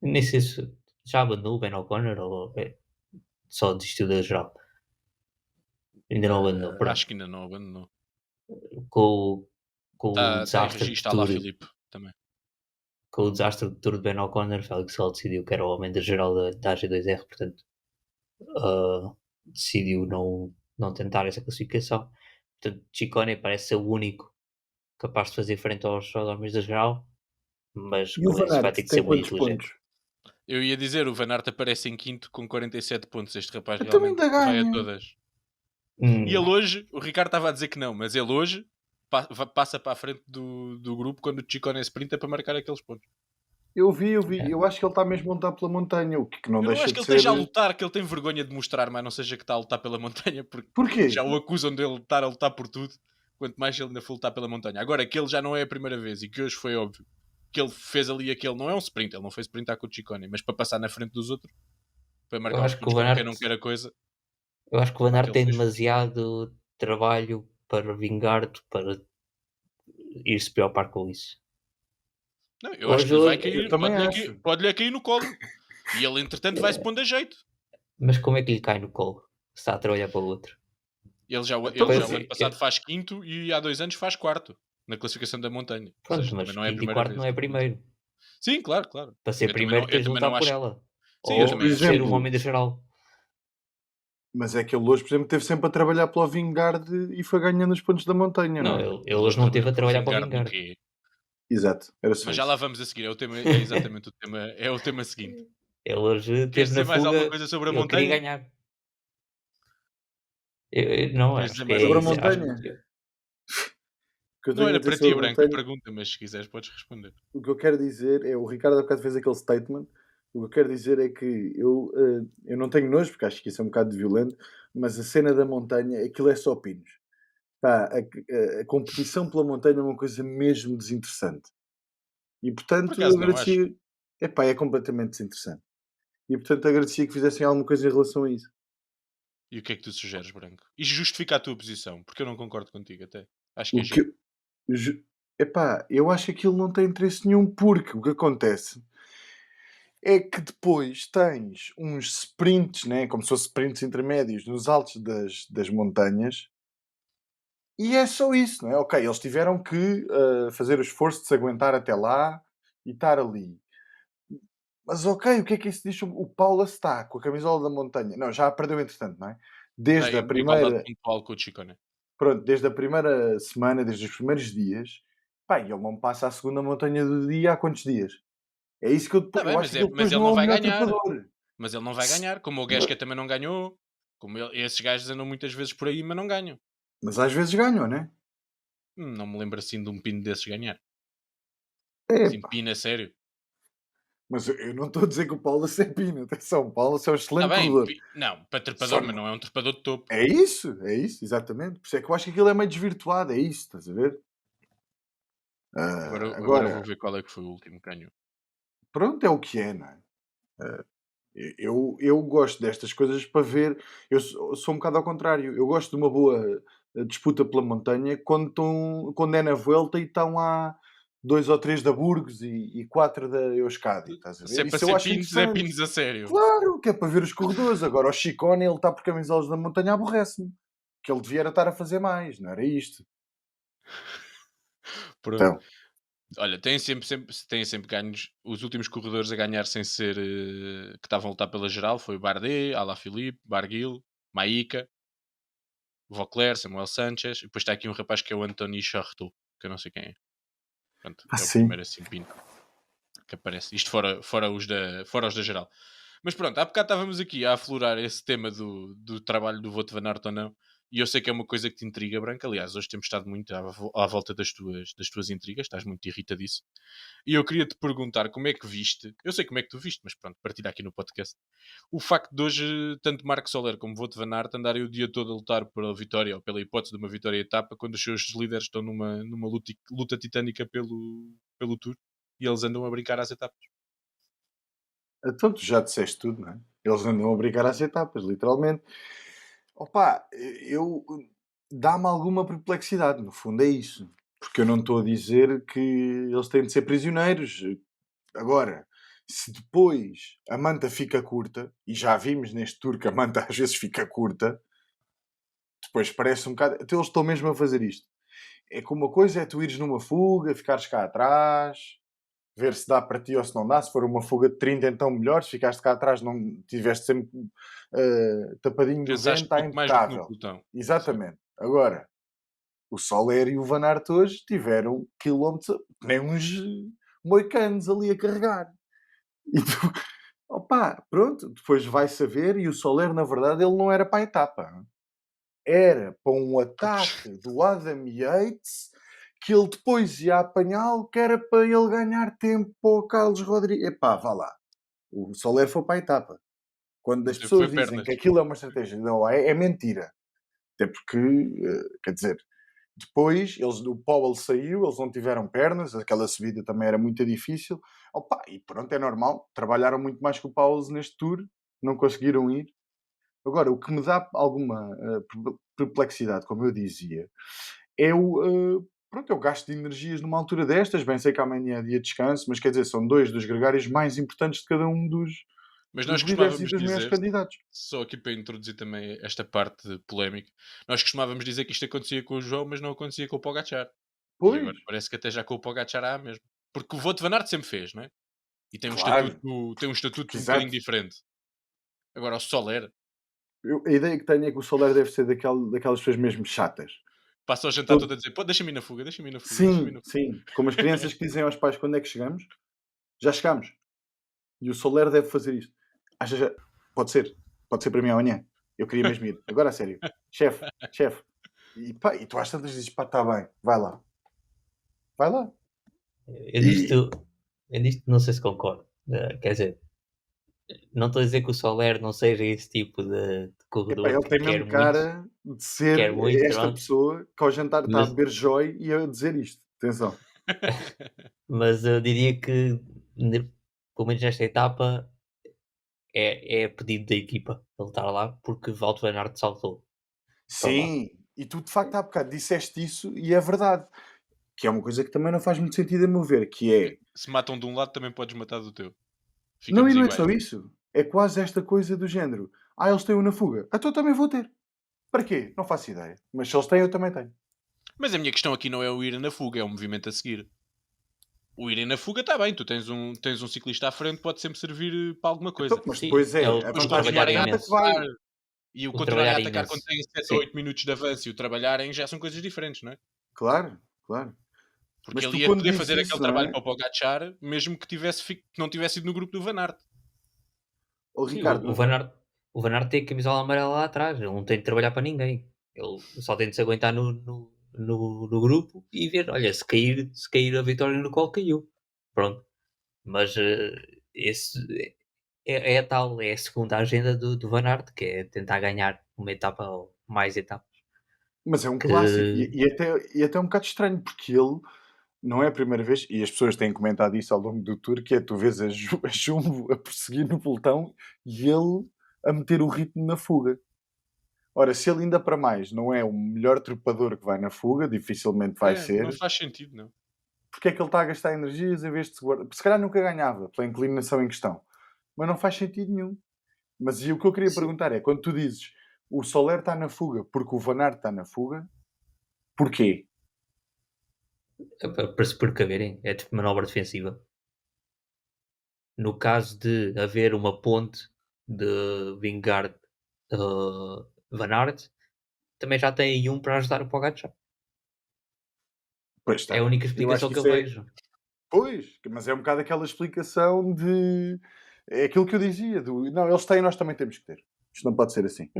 Nem sei se. Já abandonou o Ben O'Connor ou só desistiu da geral? Ainda não abandonou,
Acho
pronto.
que ainda não abandonou.
Com, o- com o
Está em
desastre de
registro, está lá
tour,
Filipe também.
com o desastre de tour de Ben O'Connor, Félix Sol decidiu que era o homem da geral da AG2R, portanto, decidiu não tentar essa classificação. Portanto, Ciccone parece ser o único capaz de fazer frente aos homens da geral, mas
E o
com
Van
isso vai
Aert
ter que ser
tem
muito
quantos
inteligente.
pontos?
Eu ia dizer, o Van Aert aparece em quinto com 47 pontos. Este rapaz
Eu também
realmente
ainda
vai a
ganho.
todas.
Hum,
E ele hoje, o Ricardo estava a dizer que não, mas ele hoje passa para a frente do grupo quando o Ciccone sprinta para marcar aqueles pontos.
Eu vi.
é.
Eu acho que ele está mesmo a lutar pela montanha, o que não
Eu não
deixa
acho que
de
ele
ser.
esteja a lutar, que ele tem vergonha de mostrar, mas não seja que está a lutar pela montanha, porque
Porquê?
já o acusam de ele estar a lutar por tudo, quanto mais ele ainda for lutar pela montanha. Agora, que ele já não é a primeira vez e que hoje foi óbvio que ele fez ali aquele, não é um sprint, ele não foi sprintar com o Ciccone, mas para passar na frente dos outros, para
Eu
marcar os
acho que o
pontos
Van
como quem
Aert,
não quer a coisa,
eu acho que o Van
pá,
Aert
que ele
tem
fez.
demasiado trabalho para vingar-te, para ir se preocupar com isso.
Não, eu acho que lhe vai
Hoje,
Eu
cair,
também acho.
pode-lhe cair no colo. E ele, entretanto, vai se pondo a jeito.
mas como é que lhe cai no colo? Se está a trabalhar para o outro.
Então,
Ele já
Pois,
o ano passado faz quinto e há 2 anos faz quarto na classificação da montanha. Ou
pronto,
seja, também
mas
não é a
quinto e
primeira
quarto não
vez.
é primeiro.
Sim, claro, claro.
Para ser primeiro
Eu
tens de
também
lutar
não
por
acho.
ela.
Sim, eu
mas
também
por
Ou
acho.
ser um
exemplo,
homem da geral.
mas é que ele hoje, por exemplo, esteve sempre a trabalhar pela Vingard e foi ganhando os pontos da montanha, não
Não,
é?
ele hoje não esteve a
Por
trabalhar para o
vingar do
Vingard.
quê?
Exato, era só
Mas já lá
isso.
vamos a seguir. É exatamente o tema. É o tema seguinte.
Ele hoje
Queres
esteve na
dizer mais alguma
fuga,
coisa sobre a
ele queria
montanha?
ganhar. Não,
Queres
acho
dizer
que
mais
é
Sobre a
alguma
isso.
coisa
Acho
sobre a
montanha,
montanha?
o que eu
Não
tenho a
era
dizer
para ti,
sobre a
Branco, a
montanha,
pergunta, mas se quiseres podes responder.
o que eu quero dizer é, o Ricardo há bocado fez aquele statement, o que eu quero dizer é que eu não tenho nojo, porque acho que isso é um bocado violento, mas a cena da montanha, aquilo é só pinos. Pá, a competição pela montanha é uma coisa mesmo desinteressante. E
Por
portanto
acaso não acho.
agradecia. Epá, é completamente desinteressante. E portanto agradecia que fizessem alguma coisa em relação a isso.
E o que é que tu sugeres, Branco? E justifica a tua posição, porque eu não concordo contigo até. Acho que é
O que
giro.
eu- Epá, eu acho que aquilo não tem interesse nenhum, porque o que acontece é que depois tens uns sprints, né, como se fossem sprints intermédios nos altos das montanhas, e é só isso, não é? Ok, eles tiveram que fazer o esforço de se aguentar até lá e estar ali. Mas ok, o que é que isso diz sobre o Paula está com a camisola da montanha? Não, já a perdeu entretanto, não é?
Está
Desde a
em igualdade
primeira,
pontual com o Chicone.
pronto, desde a primeira semana, desde os primeiros dias, pá, e ele não passa a segunda montanha do dia há quantos dias? É isso que
Está bem,
eu acho que ele
mas
depois
ele
não é
não
o
vai
melhor
ganhar.
trepador.
Mas ele não vai ganhar. Como o Gasca também não ganhou. Esses gajos andam muitas vezes por aí, mas não ganham.
Mas às vezes ganham, né?
Não me lembro assim de um pino desses ganhar. Assim,
Epá,
pino a sério.
mas eu não estou a dizer que o Paulo é pino, atenção, o Paulo é um
Está
excelente
bem,
corredor.
não, para
Só
trepador, mas
não-
não é um trepador de topo.
É isso, exatamente. Por isso é que eu acho que aquilo é meio desvirtuado, é isso, estás a ver?
Agora vou
Agora,
ver qual é que foi o último que ganhou.
pronto, é o que é, não é? Eu gosto destas coisas para ver. Sou um bocado ao contrário. Eu gosto de uma boa disputa pela montanha quando é na volta e estão lá dois ou três da Burgos e quatro da Euskadi, estás a
Se
ver?
é para
Isso eu
ser
acho
pinos, é
interessante.
pinos a sério.
Claro, que é para ver os corredores. Agora o Chicone, ele está por camisolas da montanha, aborrece-me. Que ele devia era estar a fazer mais, não era isto.
Pronto.
Então,
Olha, têm sempre ganhos. Os últimos corredores a ganhar sem ser que estavam a lutar pela geral foi o Bardet, Alaphilippe, Barguil, Maíca, Vauclair, Samuel Sanchez. E depois está aqui um rapaz que é o Anthony Charteau, que eu não sei quem é. Pronto, é o
assim.
primeiro assim pino que aparece. Isto fora os da geral. Mas pronto, há bocado estávamos aqui a aflorar esse tema do trabalho do Wout van Aert ou não. E eu sei que é uma coisa que te intriga, Branca. Aliás, hoje temos estado muito à volta das tuas intrigas. Estás muito irritadiço. E eu queria te perguntar como é que viste. Eu sei como é que tu viste, mas pronto, partilha aqui no podcast. O facto de hoje, tanto Marco Soler como Wout van Aert andarem o dia todo a lutar pela vitória ou pela hipótese de uma vitória em etapa, quando os seus líderes estão numa luta titânica pelo Tour e eles andam a brincar às etapas.
Então tu já disseste tudo, não é? Eles andam a brincar às etapas, literalmente. Opa, eu dá-me alguma perplexidade, no fundo é isso. Porque eu não estou a dizer que eles têm de ser prisioneiros. Agora, Se depois a manta fica curta, e já vimos neste tour que a manta às vezes fica curta, depois parece um bocado. Então eles estão mesmo a fazer isto. É que uma coisa é tu ires numa fuga, ficares cá atrás, ver se dá para ti ou se não dá. Se for uma fuga de 30, então melhor. Se ficaste cá atrás, não tiveste sempre tapadinho do
Pensaste
vento, está
pouco mais do que no
impecável.
pelotão. Sim.
Exatamente. Agora, o Soler e o Van Aert hoje tiveram quilómetros, nem uns moicanos ali a carregar. E tu, opá, pronto, depois vai saber. E o Soler, na verdade, ele não era para a etapa. Era para um ataque do Adam Yates que ele depois ia apanhá-lo, que era para ele ganhar tempo para o Carlos Rodrigues. Epá, vá lá. O Soler foi para a etapa. Quando as
Foi
pessoas dizem
pernas.
que aquilo é uma estratégia da OAE, é mentira. Até porque, quer dizer, depois o Powell saiu, eles não tiveram pernas, aquela subida também era muito difícil. Opa, e pronto, é normal. Trabalharam muito mais que o Powell neste tour, não conseguiram ir. Agora, o que me dá alguma perplexidade, como eu dizia, é pronto, é o gasto de energias numa altura destas. Bem, sei que amanhã é dia de descanso, mas quer dizer, são dois dos gregários mais importantes de cada um dos
Mas nós
líderes e
costumávamos
dos maiores
dizer,
candidatos.
só aqui para introduzir também esta parte polémica, nós costumávamos dizer que isto acontecia com o João, mas não acontecia com o Pogacar. E
Pois,
agora parece que até já com o Pogacar há mesmo. Porque o Wout van Aert sempre fez, não é? E
claro,
tem um estatuto um bocadinho
exato.
diferente. Agora o Soler
A ideia que tenho é que o Soler deve ser daquelas pessoas mesmo chatas.
passa o jantar
Todo-
todo a dizer: pô, deixa-me ir na fuga, deixa-me ir na fuga, deixa-me ir
Sim,
na fuga.
sim. Como as crianças que dizem aos pais quando é que chegamos, já chegamos. E o Soler deve fazer isto. Acha já? Pode ser. Pode ser para mim amanhã. Eu queria mesmo ir. Agora a sério. Chefe, chefe. E, pá, e tu às tantas dizes, pá, está bem. Vai lá. Vai lá.
Eu nisto não sei se concordo. Quer dizer, não estou a dizer que o Soler não seja esse tipo de
Epá,
corredor
ele tem
que
mesmo cara de ser
quer muito,
esta
pronto,
pessoa que ao jantar está a
mas,
beber joy e a dizer isto. Atenção.
mas eu diria que, pelo menos nesta etapa, é pedido da equipa ele estar lá porque Wout van Aert saltou para lá.
Sim. E tu de facto há bocado disseste isso e é verdade. Que é uma coisa que também não faz muito sentido a meu ver. Que é...
Se matam de um lado, também podes matar do teu.
Não, e
Ficamos
não é
iguais.
só isso. É quase esta coisa do género. Ah, eles têm-o na fuga. Então eu também vou ter. Para quê? Não faço ideia. Mas se eles têm, eu também tenho.
Mas a minha questão aqui não é o ir na fuga, é o movimento a seguir. O ir na fuga está bem, tu tens um ciclista à frente, pode sempre servir para alguma
Então,
coisa.
mas
Sim,
depois
é
é a
Mas
vantagem
trabalhar
continuarem a
imediata que
imenso.
vai.
atacar e o
O
continuarem a
trabalhar
atacar quando
imenso.
têm 7 ou
Sim.
8 minutos de avanço e o trabalharem já são coisas diferentes, não é?
Claro, claro.
Porque
Mas
ele
tu
ia
quando
poder
dizes
fazer aquele
isso, não
trabalho
é?
para o Pogacar, mesmo que que não tivesse ido no grupo do Van Aert.
Ô
Sim,
Ricardo,
o Van Aert tem a camisola amarela lá atrás, ele não tem de trabalhar para ninguém. Ele só tem de se aguentar no grupo e ver, olha, se cair a vitória no colo caiu. Pronto. Mas esse é a tal, é a segunda agenda do Van Aert, que é tentar ganhar uma etapa ou mais etapas.
mas é um clássico.
Que
E até é um bocado estranho, porque ele não é a primeira vez, e as pessoas têm comentado isso ao longo do tour, que é tu vês a Jumbo a perseguir no pelotão e ele a meter o ritmo na fuga. Ora, se ele ainda para mais não é o melhor trepador que vai na fuga, dificilmente vai
É, não
ser,
faz sentido, não.
porque é que ele está a gastar energias em vez de se guardar? Se calhar nunca ganhava, pela inclinação em questão. Mas não faz sentido nenhum. Mas e o que eu queria
se-
perguntar é, quando tu dizes o Soler está na fuga porque o Van Aert está na fuga, porquê?
para se precaverem, é tipo manobra defensiva. No caso de haver uma ponte de Vingard Van Aert, também já tem aí um para ajudar o Pogacar.
Pois está
É a
bem.
única
Eu acho
explicação
que
que eu
isso é...
vejo.
Pois, mas é um bocado aquela explicação de... É aquilo que eu dizia, do... Não, eles têm, nós também temos que ter. Isto não pode ser assim.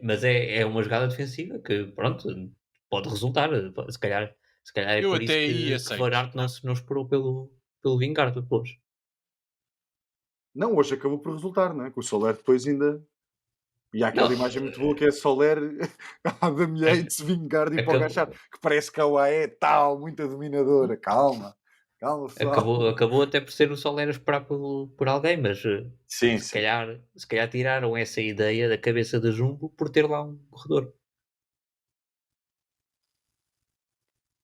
Mas é uma jogada defensiva que, pronto, pode resultar. Se calhar é
Eu
por
até
isso
aí
que Van
aceito.
Aert não esperou pelo Vingard depois.
Não, hoje acabou por resultar, não é? Que o Soler depois ainda... E há
Não,
aquela imagem muito boa que é Soler, Adam Yates, Vingard e Pogacar,
acabou,
que parece que a UAE é tal, muito dominadora. Calma, calma pessoal.
acabou até por ser o Soler a esperar por alguém, mas
Sim,
se
sim.
calhar, se calhar tiraram essa ideia da cabeça da Jumbo por ter lá um corredor.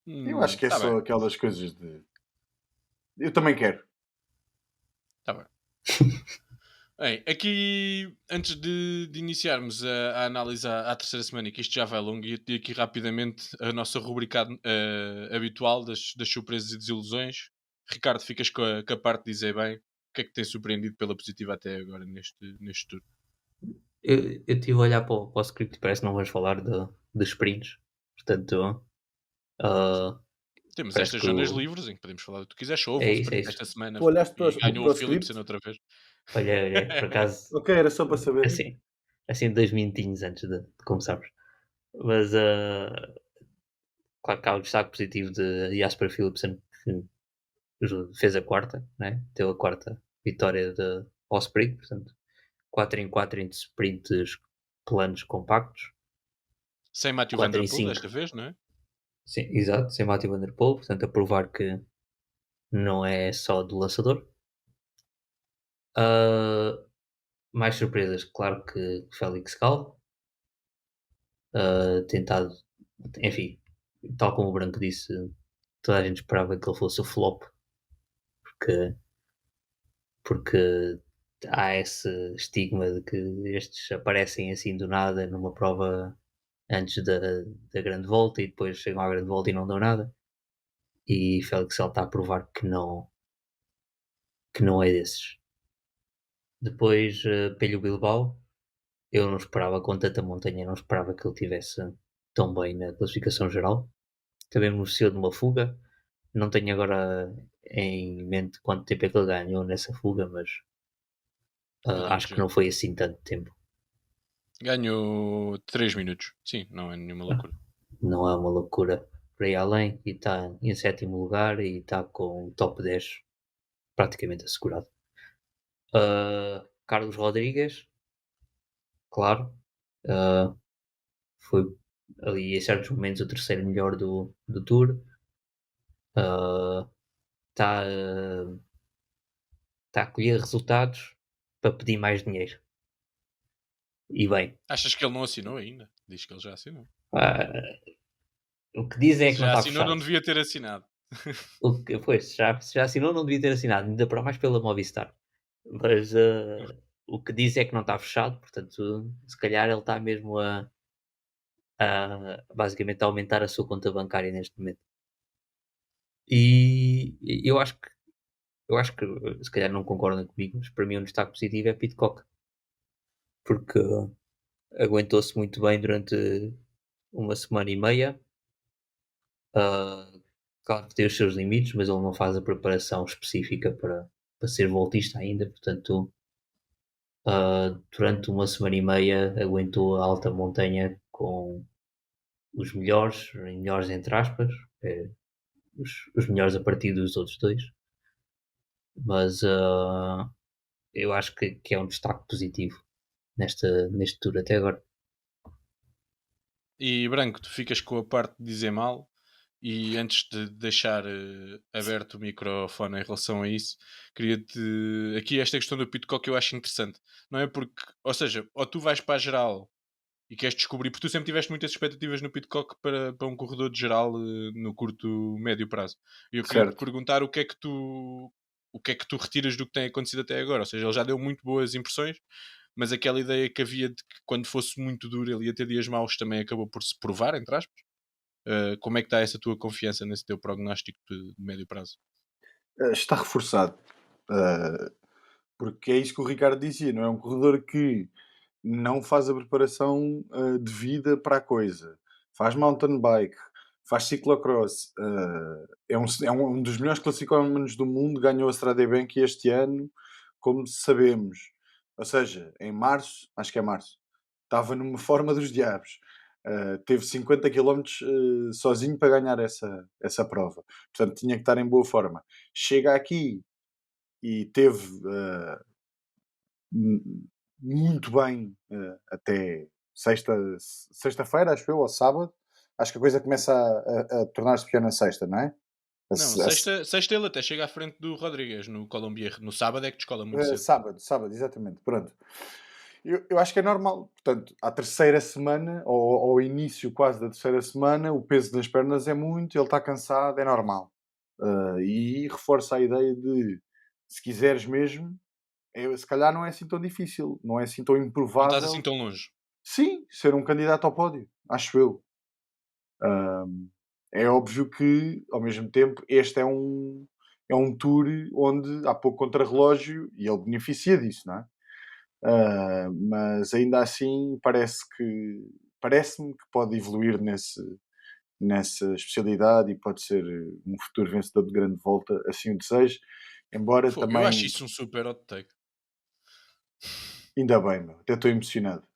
Eu acho que é
Tá bem,
só aquelas coisas de... Eu também quero.
tá bem. Bem, aqui, antes de iniciarmos a análise à terceira semana, e que isto já vai longo, e aqui rapidamente a nossa rubrica habitual das surpresas e desilusões. Ricardo, ficas com a parte de dizer bem o que é que te tem surpreendido pela positiva até agora neste tour.
Eu estive a olhar para o script e parece que não vamos falar de sprints. Portanto, ah,
Temos
parece
estas
que
zonas livres em que podemos falar do que tu quiseres. Só houve
é
um
isso, é
sprint
isso.
esta semana
Tu olhaste
e ganhou
para
o
o
Philipsen
script?
outra vez.
Olha, por acaso,
Ok, era só para saber.
assim 2 minutinhos antes de começarmos. Mas, claro que há o destaque positivo de Jasper Philipsen, que fez a quarta, né? Teve a quarta vitória de Osprey, portanto, 4 em 4 em sprints planos compactos,
Sem Matthew Van
4
Der
em
Poel
5,
desta vez, não é?
sim, exato, sem Matthew Van Der Poel, portanto, a provar que não é só do lançador. Ah, mais surpresas, claro que Félix Gal, tentado, enfim, tal como o Branco disse, toda a gente esperava que ele fosse o flop, porque, porque há esse estigma de que estes aparecem assim do nada numa prova antes da grande volta e depois chegam à grande volta e não dão nada. E Félix Gal está a provar que não é desses. Depois, Pello Bilbao, eu não esperava, com tanta montanha, não esperava que ele tivesse tão bem na classificação geral. Também mereceu de uma fuga. Não tenho agora em mente quanto tempo é que ele ganhou nessa fuga, mas
Podemos
acho que
ver.
não foi assim tanto tempo.
Ganhou 3 minutos. Sim, não é nenhuma loucura.
Não é uma loucura para ir além. E está em sétimo lugar e está com o top 10 praticamente assegurado. Carlos Rodrigues, claro, uh, foi ali em certos momentos o terceiro melhor do Tour. Está a colher resultados para pedir mais dinheiro. E bem,
Achas que ele não assinou ainda? Diz que ele já assinou.
o que dizem é
Se
que não
já
está
assinou,
fechado.
não devia ter assinado.
Pois, já assinou, não devia ter assinado, ainda para mais pela Movistar. Mas o que diz é que não está fechado, portanto, se calhar ele está mesmo basicamente a aumentar a sua conta bancária neste momento. E eu acho que se calhar não concordam comigo, mas para mim um destaque positivo é Pitcock, porque aguentou-se muito bem durante uma semana e meia. Ah, claro que tem os seus limites, mas ele não faz a preparação específica para ser voltista ainda, portanto, durante uma semana e meia aguentou a alta montanha com os melhores entre aspas, eh, os melhores a partir dos outros dois, mas eu acho que é um destaque positivo neste tour até agora.
E Branco, tu ficas com a parte de dizer mal. E antes de deixar aberto o microfone em relação a isso, queria-te. Aqui esta questão do Pitcock eu acho interessante. Não é porque. Ou seja, ou tu vais para a geral e queres descobrir, porque tu sempre tiveste muitas expectativas no Pitcock para um corredor de geral no curto, médio prazo. E eu queria-te
Certo.
perguntar o que é que tu retiras do que tem acontecido até agora. Ou seja, ele já deu muito boas impressões, mas aquela ideia que havia de que quando fosse muito duro ele ia ter dias maus também acabou por se provar, entre aspas. Como é que está essa tua confiança nesse teu prognóstico de médio prazo?
Está reforçado. Uh, porque é isso que o Ricardo dizia, não é? Um corredor que não faz a preparação devida para a coisa. Faz mountain bike, faz ciclocross. É um dos melhores classicómanos do mundo, ganhou a Strade Bianche este ano, como sabemos. Ou seja, em março, acho que é março, estava numa forma dos diabos. Teve 50 km sozinho para ganhar essa prova. Portanto, tinha que estar em boa forma. Chega aqui e teve muito bem até sexta-feira, acho eu, ou sábado. Acho que a coisa começa a tornar-se pior na sexta, não é?
Não, sexta ele até chega à frente do Rodrigues no Colombier. No sábado é que descola muito cedo.
Sábado, exatamente. Pronto. Eu acho que é normal. Portanto, à terceira semana, ou ao início quase da terceira semana, o peso nas pernas é muito, ele está cansado, é normal. E reforça a ideia de, se quiseres mesmo, se calhar não é assim tão difícil, não é assim tão
Não estás
improvável.
assim tão longe.
Sim, ser um candidato ao pódio, acho eu. Ahm, é óbvio que, ao mesmo tempo, este é um tour onde há pouco contrarrelógio e ele beneficia disso, não é? Mas ainda assim parece-me que pode evoluir nessa especialidade e pode ser um futuro vencedor de grande volta, assim o desejo. Embora
Fogo, eu acho
também,
isso um super hot take.
ainda bem, meu, até estou emocionado.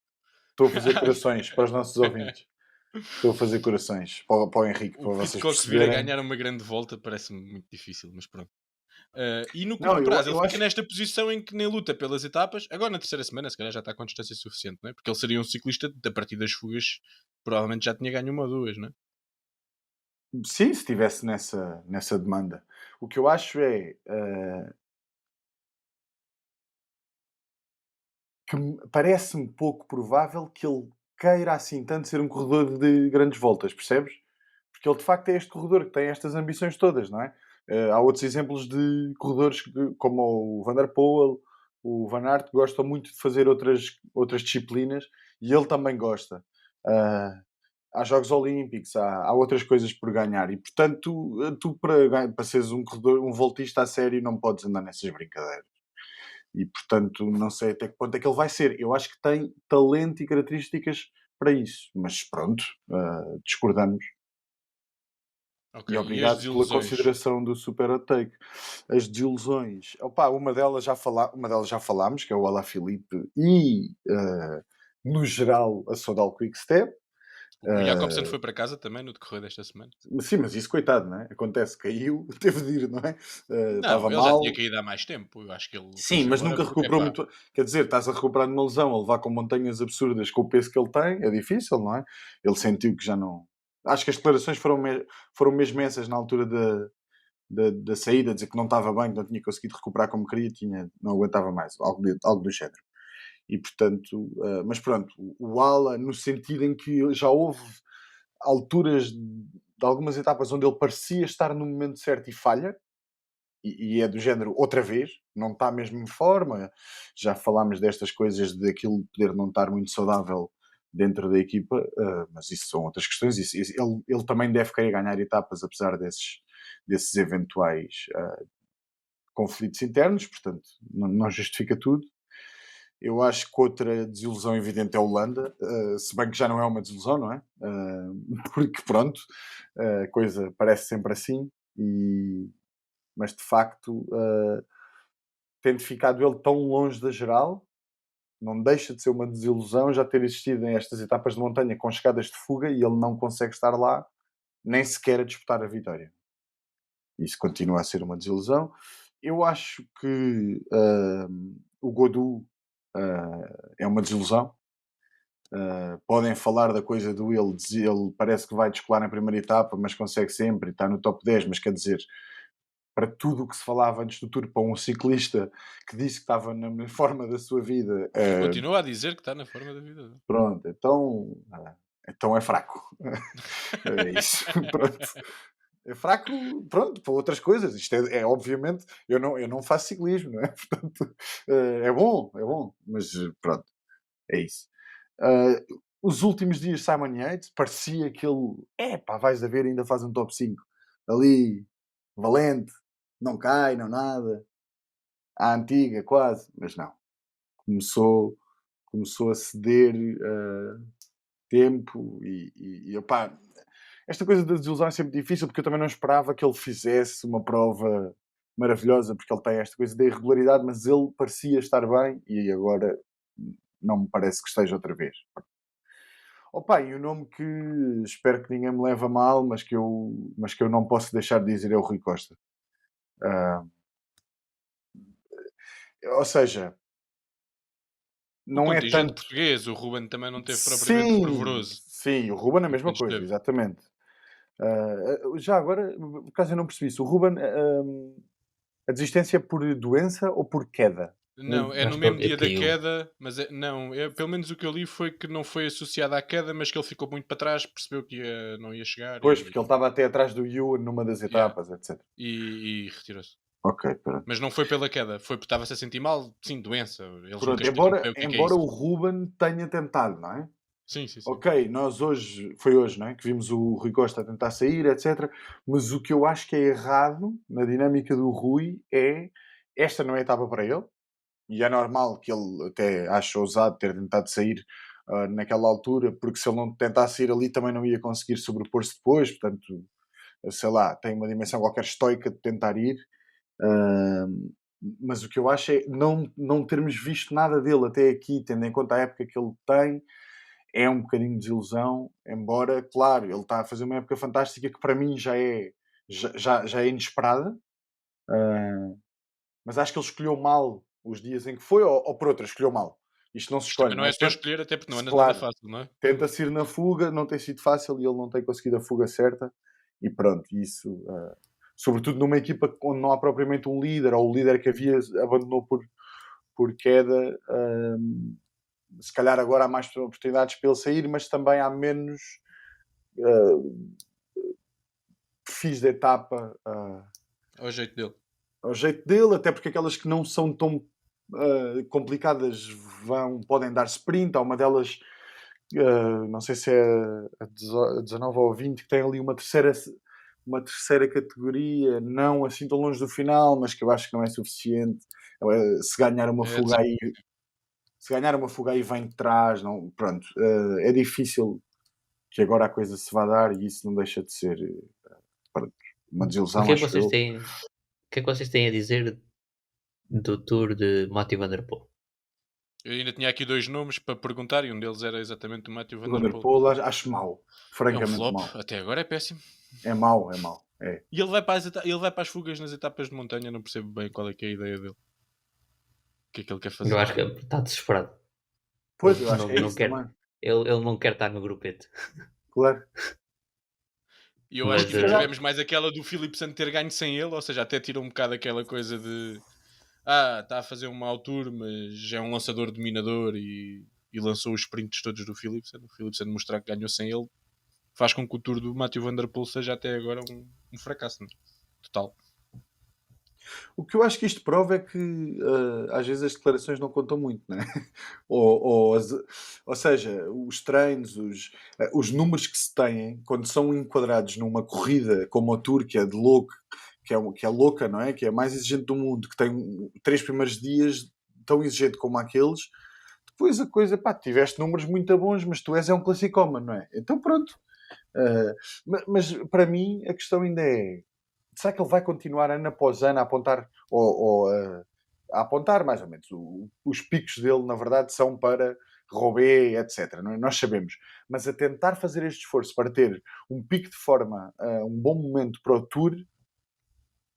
Estou a fazer corações para os nossos ouvintes. Estou a fazer corações para o Henrique,
O
para vocês
Pitcock vir a
perceberem.
ganhar uma grande volta parece-me muito difícil, mas pronto. E no
Não,
curto prazo, ele
eu
fica
acho.
nesta posição em que nem luta pelas etapas. Agora, na terceira semana, se calhar já está com distância suficiente, não é? Porque ele seria um ciclista, a partir das fugas, provavelmente já tinha ganho uma ou duas, não é?
Sim, se estivesse nessa demanda. O que eu acho é que parece-me pouco provável que ele queira assim tanto ser um corredor de grandes voltas, percebes? Porque ele de facto é este corredor que tem estas ambições todas, não é? Há outros exemplos de corredores como o Van der Poel, o Van Aert, que gostam muito de fazer outras disciplinas e ele também gosta. Ah, há Jogos Olímpicos, há outras coisas por ganhar e, portanto, tu para seres um corredor, um voltista a sério, não podes andar nessas brincadeiras. E, portanto, não sei até que ponto é que ele vai ser. Eu acho que tem talento e características para isso, mas pronto, discordamos.
Ok,
E
e as
obrigado pela
desilusões?
consideração do Super Hot Take. As desilusões, opa, uma delas já falámos, que é o Alaphilippe e, no geral, a Soudal Quick-Step.
O Jacobsen
Uh,
foi para casa também no decorrer desta semana?
sim, mas isso, coitado, não é? Acontece, caiu, teve de ir, não é?
Não,
Estava
ele já tinha
mal.
caído há mais tempo. Eu acho que ele
Sim,
foi-se
mas
embora
nunca
porque,
recuperou
epá,
muito. Quer dizer, estás a recuperar de uma lesão, a levar com montanhas absurdas com o peso que ele tem, é difícil, não é? Ele sentiu que já não. Acho que as declarações foram mesmo essas na altura da saída, dizer que não estava bem, que não tinha conseguido recuperar como queria, não aguentava mais, algo do género. E portanto, mas pronto, o Ala, no sentido em que já houve alturas de algumas etapas onde ele parecia estar no momento certo e falha, e é do género outra vez, não está mesmo em forma. Já falámos destas coisas, daquilo poder não estar muito saudável dentro da equipa, mas isso são outras questões. Ele também deve querer ganhar etapas, apesar desses eventuais conflitos internos, portanto, não justifica tudo. Eu acho que outra desilusão evidente é a Holanda, se bem que já não é uma desilusão, não é? Porque pronto, a coisa parece sempre assim, mas de facto, tendo ficado ele tão longe da geral, não deixa de ser uma desilusão já ter existido em estas etapas de montanha com chegadas de fuga e ele não consegue estar lá, nem sequer a disputar a vitória. Isso continua a ser uma desilusão. Eu acho que o Godou é uma desilusão. Podem falar da coisa do ele parece que vai descolar na primeira etapa, mas consegue sempre, está no top 10, mas quer dizer, para tudo o que se falava antes do Tour, para um ciclista que disse que estava na forma da sua vida,
continua a dizer que está na forma da vida dele.
pronto, então é fraco. É isso, pronto. É fraco, pronto, para outras coisas. Isto é obviamente, eu não faço ciclismo, não é? Portanto, é bom, mas pronto, é isso. Os últimos dias Simon Yates parecia que ele, vais a ver, ainda faz um top 5 ali, valente, não cai, não nada, à antiga quase, mas não. Começou, começou a ceder tempo opá, esta coisa da desilusão é sempre difícil porque eu também não esperava que ele fizesse uma prova maravilhosa porque ele tem esta coisa da irregularidade, mas ele parecia estar bem e agora não me parece que esteja outra vez. Opa, e o nome que espero que ninguém me leve a mal, mas que eu não posso deixar de dizer é o Rui Costa. Ah, ou seja,
O
não é
contingente
tanto.
português, o Ruben também não teve propriamente
Sim,
fervoroso
sim, o Ruben é a mesma
enquanto
coisa,
esteve.
exatamente. Já agora, por acaso eu não percebi se o Ruben, a desistência é por doença ou por queda?
Não, é no
Acho que
mesmo
ele
dia da
caiu.
queda, mas não, pelo menos o que eu li foi que não foi associado à queda, mas que ele ficou muito para trás, percebeu que não ia chegar
Pois, porque ele estava até atrás do Ewan numa das
yeah,
etapas, etc.
e retirou-se.
Ok, pronto.
Mas não foi pela queda, foi porque estava-se a sentir mal, sim, doença. Eles
Pronto,
nunca explicam bem o que é
embora
isso.
o Ruben tenha tentado, não é?
Sim, sim, sim.
Ok, nós hoje, foi hoje, não é? Que vimos o Rui Costa a tentar sair, etc. Mas o que eu acho que é errado na dinâmica do Rui é esta não é a etapa para ele, e é normal que ele até ache ousado ter tentado sair naquela altura, porque se ele não tentasse sair ali também não ia conseguir sobrepor-se depois, portanto, sei lá, tem uma dimensão qualquer estoica de tentar ir. Ah, mas o que eu acho é não termos visto nada dele até aqui, tendo em conta a época que ele tem, é um bocadinho de desilusão, embora, claro, ele está a fazer uma época fantástica que para mim já é inesperada, ah, mas acho que ele escolheu mal os dias em que foi, ou por outra, escolheu mal. Isto não se
Isto
escolhe,
também não
não
é
é?
só escolher, até porque não anda nada
Claro,
fácil, não é?
tenta-se ir na fuga, não tem sido fácil e ele não tem conseguido a fuga certa, e pronto, isso, sobretudo numa equipa onde não há propriamente um líder, ou o líder que havia abandonou por queda, se calhar agora há mais oportunidades para ele sair, mas também há menos perfis de etapa
Ao jeito dele.
ao jeito dele, até porque aquelas que não são tão complicadas podem dar sprint. Há uma delas, não sei se é a 19 ou 20, que tem ali uma terceira categoria, não assim tão longe do final, mas que eu acho que não é suficiente. Se ganhar uma
É
fuga aí, se ganhar uma fuga aí vem de trás, não, pronto, é difícil que agora a coisa se vá dar e isso não deixa de ser pronto, uma
O
desilusão,
que é que
acho
vocês
eu.
têm, o que é que vocês têm a dizer do tour de Mathieu Van Der Poel?
Eu ainda tinha aqui dois nomes para perguntar e um deles era exatamente o Matthew
O
Van
Van
Der
der
Poel.
Poel acho mau,
É um
francamente
flop,
mau.
até agora é péssimo.
É mau, é mau. É.
E ele vai para as fugas nas etapas de montanha, não percebo bem qual é que é a ideia dele. O que é que ele quer
Eu
fazer?
acho que está desesperado.
Pois, eu acho que é
Não
isso
quer,
também.
ele não quer estar no grupete.
Claro.
E eu acho
Mas
que
Se
ainda
calhar,
tivemos mais aquela do Philipsen ter ganho sem ele, ou seja, até tirou um bocado aquela coisa de está a fazer um mau tour, mas é um lançador dominador e lançou os sprints todos do Philipsen. O Philipsen mostrar que ganhou sem ele faz com que o tour do Matthew Van Der Poel seja até agora um fracasso, né? Total.
o que eu acho que isto prova é que às vezes as declarações não contam muito, né? ou seja, os treinos, os números que se têm quando são enquadrados numa corrida como a Tour, que é de louco, que é louca, não é? Que é a mais exigente do mundo, que tem 3 primeiros dias tão exigente como aqueles. Depois a coisa, pá, tiveste números muito bons, mas tu és um classicómano, não é? Então pronto. Mas para mim a questão ainda é: será que ele vai continuar ano após ano a apontar, a apontar mais ou menos? Os picos dele, na verdade, são para Roubaix, etc. Não é? Nós sabemos. Mas a tentar fazer este esforço para ter um pico de forma, um bom momento para o Tour,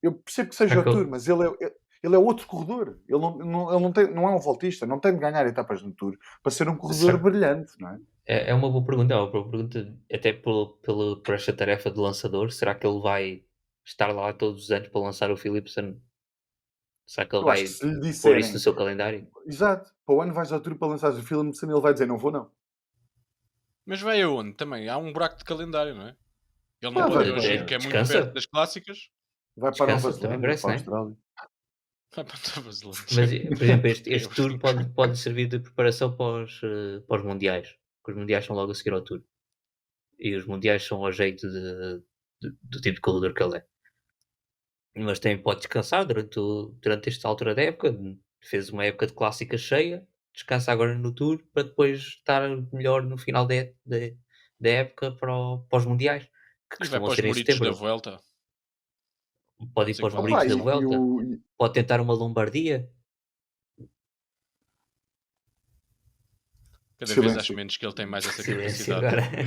eu percebo que seja
será
o
que
Tour,
ele,
mas ele é outro corredor. Ele não é um voltista, não tem de ganhar etapas no Tour para ser um corredor
será-
brilhante, não é?
é uma boa pergunta, é uma boa pergunta, até por esta tarefa de lançador. Será que ele vai estar lá todos os anos para lançar o Philipsen? Será que ele
Eu acho que
vai
se lhe
pôr isso no
disserem,
seu calendário?
exato, para o ano vais ao Tour para lançar o filme, ele vai dizer, não vou não.
Mas vai aonde também? Há um buraco de calendário, não é? Ele não
Ah,
pode
vai
ir ao giro,
para,
que é muito perto
Descansa?
das clássicas.
vai para a Nova
Descansa, também
Zelândia,
parece,
para a
não é?
Austrália.
Vai para Nova
Mas,
Zelândia.
por exemplo, este,
É
este tour pode servir de preparação para os mundiais, porque os mundiais são logo a seguir ao tour. E os mundiais são ao jeito do tipo de corredor que ele é. Mas também pode descansar durante esta altura da época. Fez uma época de clássica cheia, descansa agora no tour para depois estar melhor no final da época para os mundiais, que
E vai
costumam
para os
ser em
Moritos da
setembro.
Vuelta.
Pode ir
Sei
para os
qual é.
Opa,
Moritos da
e
Vuelta,
o,
pode tentar uma Lombardia.
Cada vez acho
silêncio.
menos que ele tem mais essa
Silêncio
capacidade
agora.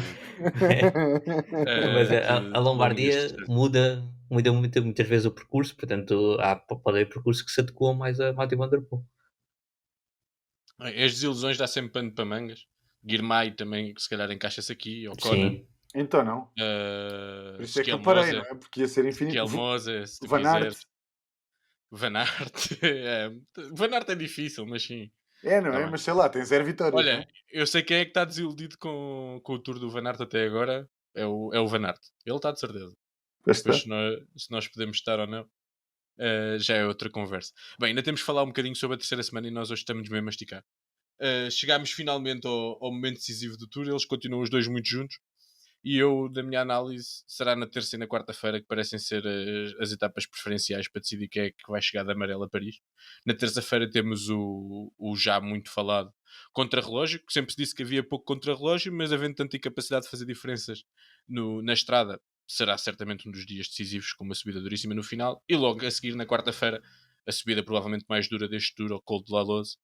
Mas a
de longas
Lombardia
distâncias.
muda muitas vezes o percurso, portanto pode haver percursos que se adequam mais a Matthew Van Der Poel.
As desilusões dá sempre pano para mangas. Guirmay também, que se calhar encaixa-se aqui. O'Connor.
Sim,
Então não. Por isso é que eu parei, não
Skelmoza.
é? Porque ia ser infinito.
Skelmoza, se tu
Van Aert.
quiseres. Van Aert. Van Aert é difícil, mas sim.
É, não
Tá
é?
bem.
Mas sei lá, tem 0 vitórias, não
Olha,
é?
eu sei quem é que está desiludido com o tour do Van Aert até agora. É o Van Aert. Ele está de certeza.
Pois
Depois
está.
se nós podemos estar ou não. já é outra conversa. Bem, ainda temos de falar um bocadinho sobre a terceira semana e nós hoje estamos mesmo a masticar. Chegámos finalmente ao momento decisivo do Tour, eles continuam os dois muito juntos. E eu, da minha análise, será na terça e na quarta-feira que parecem ser as etapas preferenciais para decidir quem é que vai chegar de amarelo a Paris. Na terça-feira temos o já muito falado contrarrelógio, que sempre se disse que havia pouco contrarrelógio, mas havendo tanta incapacidade de fazer diferenças na estrada, será certamente um dos dias decisivos, com uma subida duríssima no final. E logo a seguir, na quarta-feira, a subida provavelmente mais dura deste Tour, ao Col de la Loze,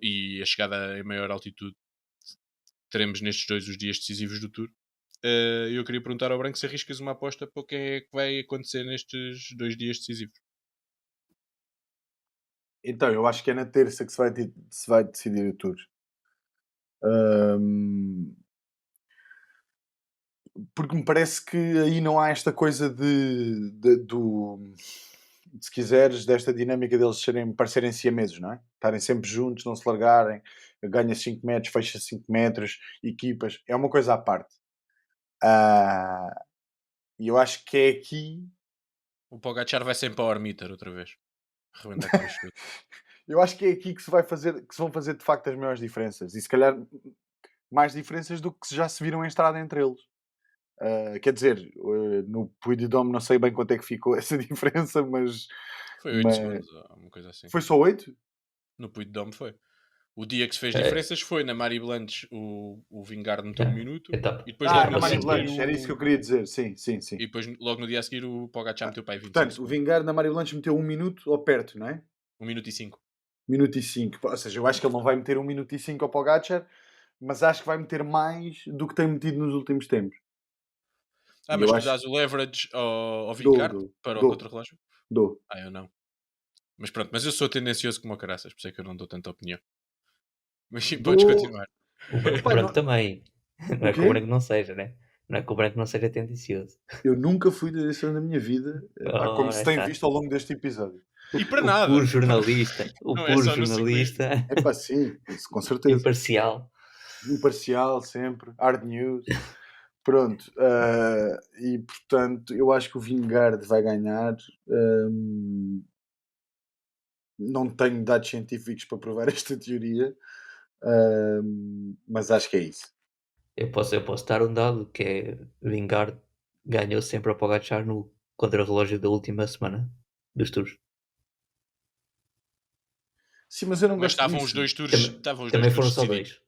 e a chegada em maior altitude. Teremos nestes dois os dias decisivos do Tour. Eu queria perguntar ao Branco se arriscas uma aposta para o que é que vai acontecer nestes 2 dias decisivos.
Então, eu acho que é na terça que se vai decidir o Tour. Ahm, Porque me parece que aí não há esta coisa se quiseres, desta dinâmica deles parecerem siameses, não é? Estarem sempre juntos, não se largarem, ganha 5 metros, fecha 5 metros, equipas, é uma coisa à parte. E eu acho que é aqui.
O Pogacar vai sempre ao Meter outra vez. Arrebentar com isto tudo.
Eu acho que é aqui que se vão fazer de facto as maiores diferenças. E se calhar mais diferenças do que já se viram em estrada entre eles. Quer dizer, no Puy-de-Dôme não sei bem quanto é que ficou essa diferença, mas...
Foi 8 segundos, ou uma coisa assim.
Foi só 8?
No Puy-de-Dôme foi. O dia que se fez diferenças foi na Mari Blanches, o Vingegaard meteu 1 minuto.
Etapa.
E depois
na
logo
Mari
no
Blanches, era isso que eu queria dizer, sim.
E depois logo no dia a seguir o Pogacar meteu para aí 25
Portanto,
segundos.
o Vingegaard na Mari Blanches meteu 1 minuto ou perto, não é?
1 minuto e 5.
1 minuto e 5. Ou seja, eu acho que ele não vai meter 1 minuto e 5 ao Pogacar, mas acho que vai meter mais do que tem metido nos últimos tempos.
Mas tu dás o leverage ao Vingegaard para o contrarrelógio?
Dou.
Eu não. Mas pronto, mas eu sou tendencioso como a caraças, por isso é que eu não dou tanta opinião. Mas sim, podes continuar.
O Branco também. Não é que o Branco não seja, né? Não é que o Branco não seja tendencioso.
Eu nunca fui desse na minha vida, como se tem visto ao longo deste episódio.
E para nada.
O puro jornalista. O
Não
puro
é só no
jornalista.
É pá, sim, isso, com certeza.
Imparcial
sempre. Hard news. Pronto. E portanto, eu acho que o Vingegaard vai ganhar. Não tenho dados científicos para provar esta teoria, mas acho que é isso.
Eu posso dar um dado que é Vingegaard ganhou sempre a Pogacar no contrarrelógio da última semana dos Tours.
Sim, mas eu não
Mas
gosto
estavam
disso.
os dois Tours.
Também foram só dois.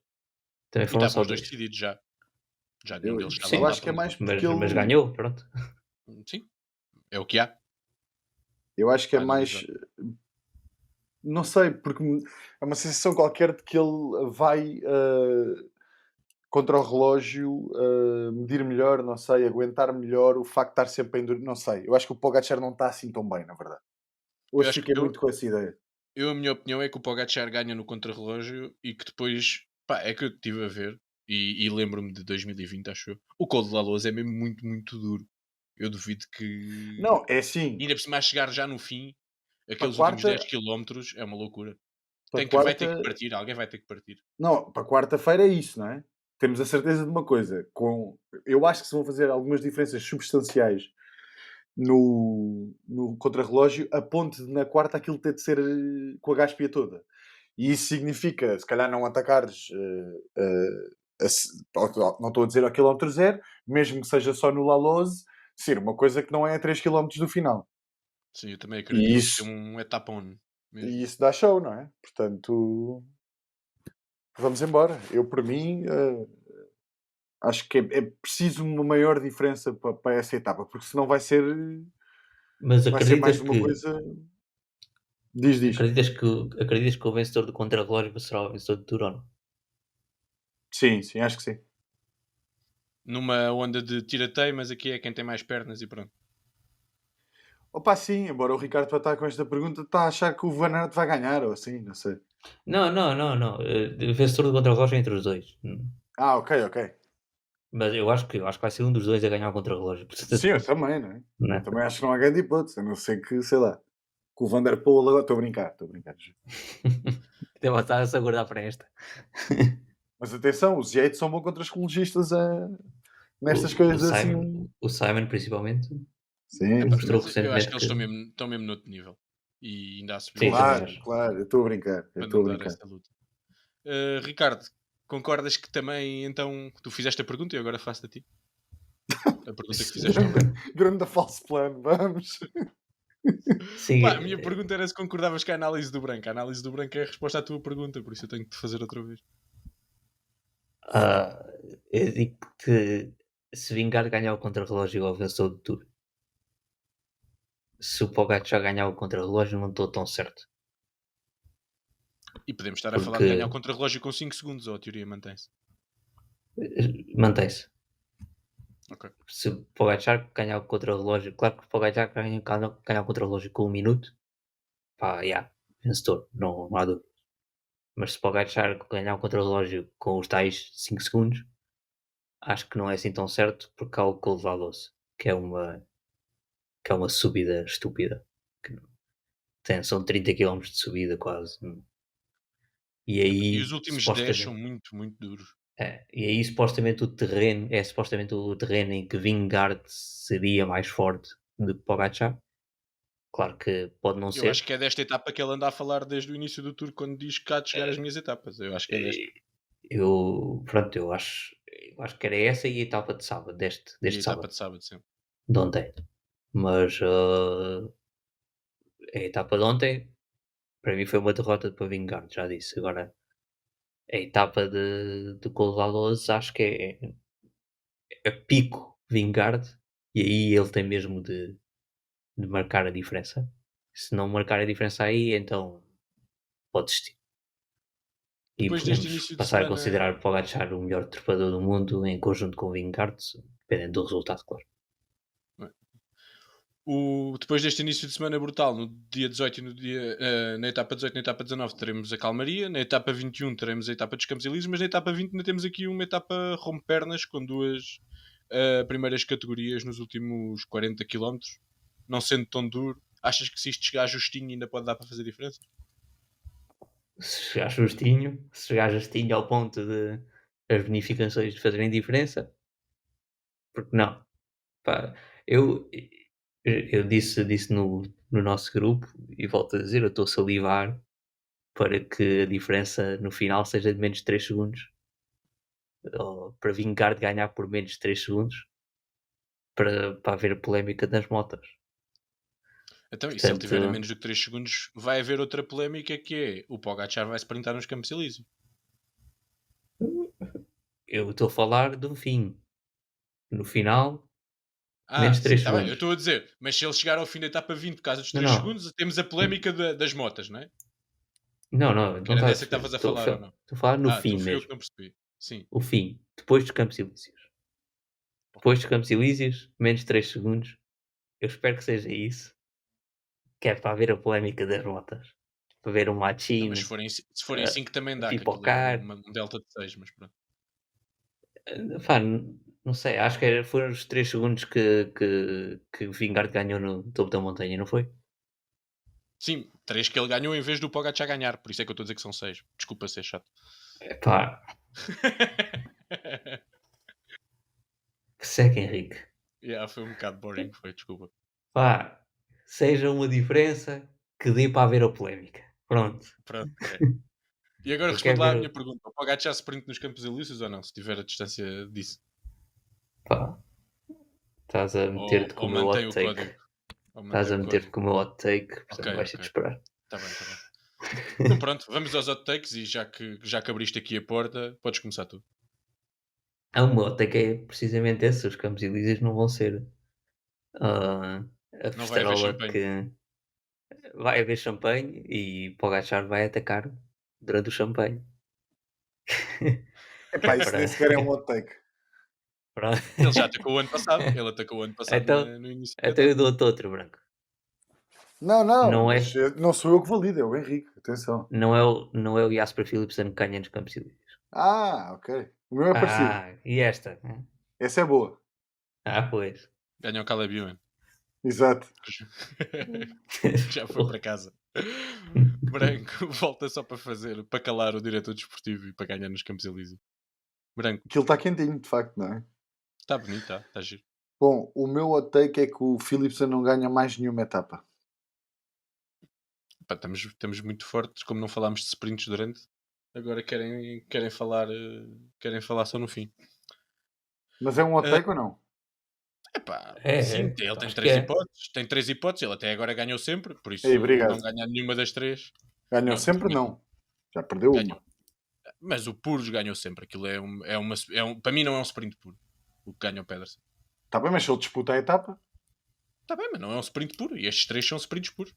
Também foram
estavam
só
os dois
dois
decididos já. Já nenhum deles estava.
Sim, eu acho que é mais porque
mas ganhou, pronto.
Sim, é o que há.
Eu acho que é mais... Não sei, porque é uma sensação qualquer de que ele vai contra o relógio medir melhor, não sei, aguentar melhor o facto de estar sempre a endurecer, não sei. Eu acho que o Pogacar não está assim tão bem, na verdade. Hoje fiquei muito com essa ideia.
A minha opinião é que o Pogacar ganha no contrarrelógio e que depois, é que eu estive a ver e lembro-me de 2020, acho eu. O Col de la Loze é mesmo muito, muito duro. Eu duvido que...
Não, é assim.
E ainda por cima a chegar já no fim, aqueles últimos 10 km é uma loucura. Vai ter que partir, alguém vai ter que partir.
Não, para quarta-feira é isso, não é? Temos a certeza de uma coisa. Eu acho que se vão fazer algumas diferenças substanciais no contrarrelógio, a ponte de na quarta aquilo ter de ser com a gáspia toda. E isso significa, se calhar, não atacares, não estou a dizer ao quilómetro zero, mesmo que seja só no La Loze, ser uma coisa que não é a 3 km do final.
Sim, eu também acredito que isso, um etapão.
E isso dá show, não é? Portanto, vamos embora. Eu, por mim, acho que é preciso uma maior diferença para essa etapa, porque senão vai ser...
Mas acreditas
uma coisa... Diz.
Acreditas que o vencedor do contrarrelógio será o vencedor do Tour ou não?
Sim, acho que sim.
Numa onda de tiratei, mas aqui é quem tem mais pernas e pronto.
Opa, sim, embora o Ricardo para estar com esta pergunta está a achar que o Van Aert vai ganhar, ou assim, não sei.
Não. O vencedor do contrarrelógio é entre os dois.
Ok.
Mas eu acho que vai ser um dos dois a ganhar o contrarrelógio.
Sim, eu também, não é? Eu também acho que não há grande hipótese, a não ser que, sei lá, que o Van Der Poel agora... Estou a brincar.
Então estás a guardar para esta.
Mas atenção, os Yates são bons contra os ecologistas nestas coisas assim.
O Simon, principalmente.
Sim,
Mostrou
sim.
Mas eu acho
recentemente
que eles estão mesmo noutro nível. E ainda há subir
Sim,
muito
também
Claro,
acho.
claro, eu estou a brincar, eu
para
estou
não
a
dar
brincar.
essa luta. Ricardo, concordas que também, então, tu fizeste a pergunta e agora faço a ti? A pergunta que fizeste ao
Grande,
branco.
grande falso plano, vamos.
Sim,
Pá, a minha pergunta era se concordavas com a análise do branco. A análise do branco é a resposta à tua pergunta, por isso eu tenho que te fazer outra vez.
ah, eu digo que se Vingar ganhar o contrarrelógio igual vencedor do Tour, se o Pogacar ganhar o contrarrelógio não estou tão certo.
E podemos estar a falar de ganhar o
Porque
contrarrelógio com 5 segundos, ou a teoria mantém-se.
mantém-se.
Ok.
Se o Pogacar ganhar o contrarrelógio, claro que o Pogacar ganhar o contrarrelógio com 1 minuto, pá, vencedor, não há dúvida. Mas se o Pogacar ganhar o contrarrelógio com os tais 5 segundos, acho que não é assim tão certo, porque há o Col Valdos, que é uma subida estúpida. Que são 30 km de subida quase. E
E os
aí,
últimos 10 são
supostamente,
muito, muito duros.
supostamente o terreno é supostamente o terreno em que Vingard seria mais forte do que Pogacar. Claro que pode não
Eu acho
ser.
que é desta etapa que ele anda a falar desde o início do tour, quando diz que há de chegar às minhas etapas. Eu acho que é desta.
Pronto, eu acho que era essa e a etapa de sábado,
E a
deste
etapa
sábado,
de sábado, sim.
de ontem. Mas a etapa de ontem, para mim, foi uma derrota para Vingard, já disse. Agora, a etapa de Colvalose, acho que é pico Vingard, e aí ele tem mesmo de marcar a diferença. Se não marcar a diferença aí, então pode desistir. E
Depois deste
podemos
início de
passar a
semana,
considerar Pogacar o melhor trepador do mundo em conjunto com Vingard, dependendo do resultado, claro.
depois deste início de semana brutal, no dia 18 e na etapa 18 e na etapa 19 teremos a calmaria, na etapa 21 teremos a etapa dos Campos Elíseos, mas na etapa 20 ainda temos aqui uma etapa rompe-pernas com duas primeiras categorias nos últimos 40 km, não sendo tão duro. Achas que se isto chegar justinho ainda pode dar para fazer diferença?
Se chegar justinho ao ponto de as bonificações de fazerem diferença, porque não? Pá, eu disse no nosso grupo e volto a dizer, eu estou a salivar para que a diferença no final seja de menos de 3 segundos, ou para Vingard ganhar por menos de 3 segundos, para haver a polémica das motas.
Então, e se ele tiver a
Portanto,
menos do que 3 segundos, vai haver outra polémica que é o Pogacar vai se sprintar nos Campos Elíseos.
eu estou a falar do fim. No final, menos
Ah,
de
sim,
3
está bem, eu
segundos.
estou a dizer, mas se ele chegar ao fim da etapa 20 por causa dos
Não,
3
não.
segundos, temos a polémica das motas, não é?
Não, não,
Que
não
era
estás a
dessa que
perceber.
estavas a
Estou
falar ou não?
a falar no
Ah,
fim
então fui eu que
mesmo.
não percebi. Sim.
O fim. Depois dos Campos Elíseos. Depois dos Campos Elíseos, menos de 3 segundos. Eu espero que seja isso. Que é para haver a polémica das motas. Para ver um
Não, mas
Machine
se forem 5 também
a
dá, que aquilo é
pipocar.
um delta de 6, mas pronto.
Pá, não sei, acho que foram os 3 segundos que o Vingard ganhou no topo da montanha, não foi?
Sim, 3 que ele ganhou em vez do Pogacar ganhar, por isso é que eu estou a dizer que são 6. Desculpa ser chato.
Pá, que seca, Henrique.
Yeah, foi um bocado boring, foi, desculpa.
Pá, seja uma diferença que dê para haver a polémica. Pronto.
Pronto, ok. E agora
Eu
responde
quero
lá
ver.
a minha pergunta. O Pogacar sprint nos Campos Elíseos ou não? Se tiver a distância disso.
Pá, estás a
Ou,
meter-te com
ou
o meu
mantém
hot
o
take.
código. Ou
Estás
mantém
a
o
meter-te
código.
com o meu hot take,
Ok,
portanto vais ter de
ok.
esperar.
Está bem, está bem. Então pronto, vamos aos hot takes e já que abriste aqui a porta, podes começar tu.
O meu hot take é precisamente esse: os Campos Elíseos não vão ser ah, a
Não vai haver
festarola
champanhe.
que vai haver champanhe e Pogacar vai atacar durante o champanhe.
Epá, isso nem
Para...
sequer é um hot take.
para-
Ele já atacou o ano passado. Ele atacou o ano passado
então,
no início da
então eu
etapa.
dou-te outro branco.
Não, não,
Não
mas
é,
não sou eu que valido, é o Henrique, atenção.
não é o Jasper Philipsen que ganha nos Campos Elíseos.
Ah, ok. O meu é parecido.
E esta?
Essa é boa.
Pois.
Ganhou o Caleb Ewan.
Exato.
Já foi para casa. Branco, volta só para calar o diretor desportivo e para ganhar nos Campos Elíseos. Branco,
Aquilo está quentinho, de facto, não é?
está bonito, está giro.
Bom, o meu hot take é que o Philipsen não ganha mais nenhuma etapa.
Pá, estamos muito fortes, como não falámos de sprints durante. Agora querem falar só no fim.
Mas é um hot
Ah,
take ou não?
epá, sim,
É,
ele tem
acho que
três
é.
hipóteses. Tem três hipóteses, ele até agora ganhou sempre, por
Ei,
isso
obrigado.
não ganhar nenhuma das três.
Ganhou
Não,
sempre?
mas
Não. Já perdeu
ganhou.
uma.
Mas o Puros ganhou sempre. Aquilo para mim não é um sprint puro. O que ganha o Pedersen.
Está bem, mas se ele disputa a etapa,
Está bem, mas não é um sprint puro. E estes três são sprints puros.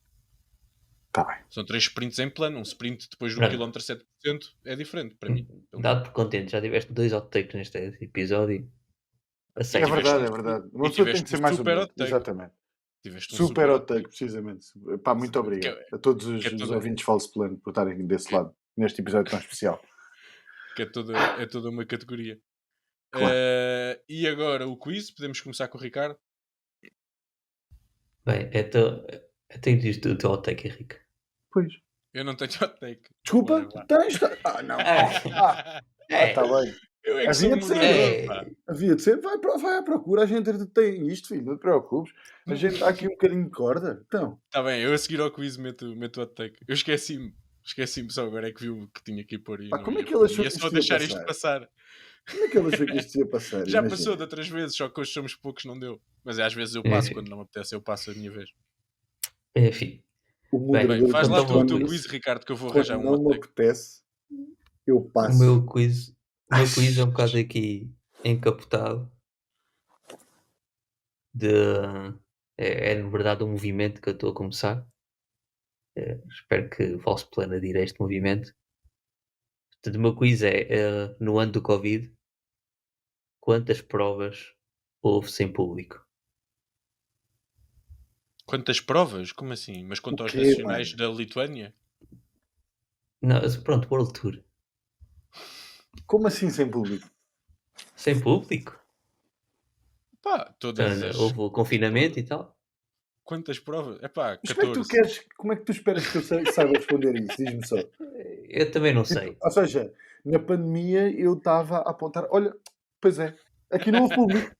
está bem.
São três sprints em plano. Um sprint depois de 1
Pronto.
km a 7% é diferente para mim.
Dado por contente, já tiveste 2 hot takes neste episódio.
É
Aceito.
verdade, é verdade. Uma
E
pessoa tem que
tiveste
ser
um
mais
super
humilde.
hot take.
Exatamente.
Tiveste um
Super hot
hot
take, precisamente. Pá, muito obrigado a todos
que é
os
toda,
ouvintes False Plano por estarem desse lado, neste episódio tão especial.
que é toda uma categoria.
Claro.
E agora o quiz, podemos começar com o Ricardo.
Bem, então diz o teu hot take, Henrique.
Pois.
Eu não tenho hot take.
Desculpa,
Bora lá.
tens. Não. Está bem.
Eu é que sou
Havia de ser.
moderador, pá.
Havia de ser. Vai à procura. A gente tem isto, filho. Não te preocupes. A gente está aqui um bocadinho de corda. Então.
Está bem, eu a seguir ao quiz meto o hot take. Eu esqueci-me só agora é que viu que tinha que ir pôr e
Pá,
não
como é
ia
que ele
pôr.
achou
Ia
que
só
isto ia
deixar isto
passar?
passar.
Como é que ele achou que isto ia passar?
Já
Imagina.
passou de outras vezes, só que hoje somos poucos, não deu. Mas às vezes eu passo, quando não me apetece, eu passo a minha vez.
Enfim.
O
Bem,
moderador,
Faz lá tu o teu
quando,
quiz, Ricardo, que eu vou
quando
arranjar um
não
hot
me
take.
apetece, eu
O
passo.
meu quiz é um bocado aqui encapotado. É na verdade um movimento que eu estou a começar. Espero que o Falso Plano adira a este movimento. Portanto, o meu quiz é no ano do Covid, quantas provas houve sem público?
Quantas provas? Como assim? Mas quanto
O
aos
quê,
nacionais
mano?
da Lituânia?
Não, pronto, World Tour.
Como assim sem público?
Sem público?
Pá, todas as...
Houve o confinamento e tal.
Quantas provas? Epá,
Mas como é que
14.
como é que tu esperas que eu saiba responder isso? Diz-me só.
Eu também não
Tipo,
sei.
ou seja, na pandemia eu estava a apontar, olha, pois é, aqui não houve público.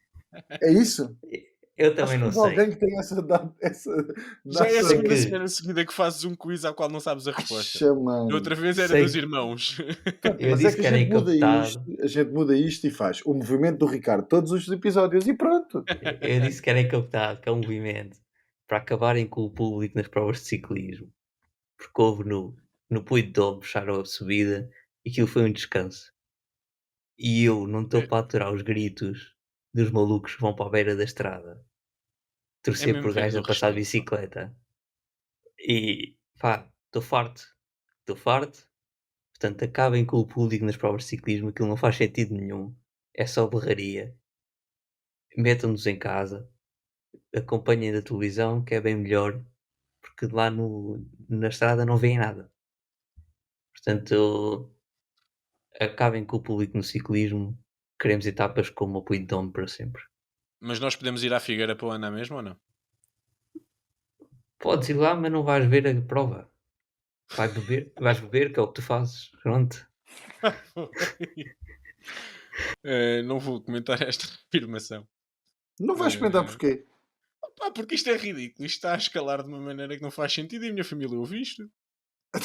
É isso?
Eu
Acho
também
que
não
houve alguém
sei.
que tem essa data.
Já é a
Sei
segunda
que-
semana seguida que fazes um quiz ao qual não sabes a resposta.
Acha, mano.
Outra vez era
Sei
dos
que-
irmãos.
Eu
Mas é
disse
que
que
a
era
gente muda
encapotado.
isto, a gente muda isto e faz o movimento do Ricardo todos os episódios e pronto.
Eu disse que era encapotado, que é um movimento para acabarem com o público nas provas de ciclismo. Porque houve no Puy de Dôme, fecharam a subida e aquilo foi um descanso. E eu não estou para aturar os gritos dos malucos que vão para a beira da estrada
É
torcer
mesmo
por
ver
gajos
do
a passar de
respeito.
bicicleta. E pá, estou farto. Estou farto. Portanto, acabem com o público nas provas de ciclismo, aquilo não faz sentido nenhum. É só berraria. Metam-nos em casa. Acompanhem da televisão, que é bem melhor. Porque lá na estrada não veem nada. Portanto, acabem com o público no ciclismo. Queremos etapas como o Puy de Dôme para sempre.
Mas nós podemos ir à Figueira para o ano mesmo ou não?
Podes ir lá, mas não vais ver a prova. Vais beber, que é o que tu fazes. Pronto.
Não vou comentar esta afirmação.
Não vais comentar porquê.
Pá, porque isto é ridículo. Isto está a escalar de uma maneira que não faz sentido e a minha família ouve isto.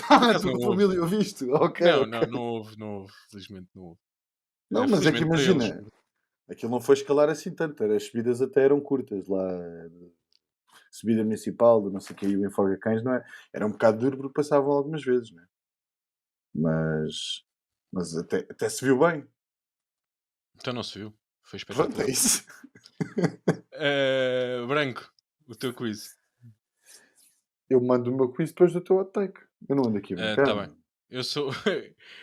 A
não
tua
houve.
família ouviste? Ok.
Não,
ok.
não houve. Felizmente não houve.
Não, mas é que
Felizmente para
imagina,
eles.
aquilo não foi escalar assim tanto, as subidas até eram curtas lá. Subida municipal, do não sei o que, e o Enfoga Cães, não é? Era um bocado duro porque passavam algumas vezes, não é? Mas até se viu bem.
Então não se viu. Foi
Pronto,
espetacular.
é isso.
Branco, o teu quiz.
Eu mando o meu quiz depois do teu hot take. Eu não ando aqui a brincar.
Tá bem. Eu sou,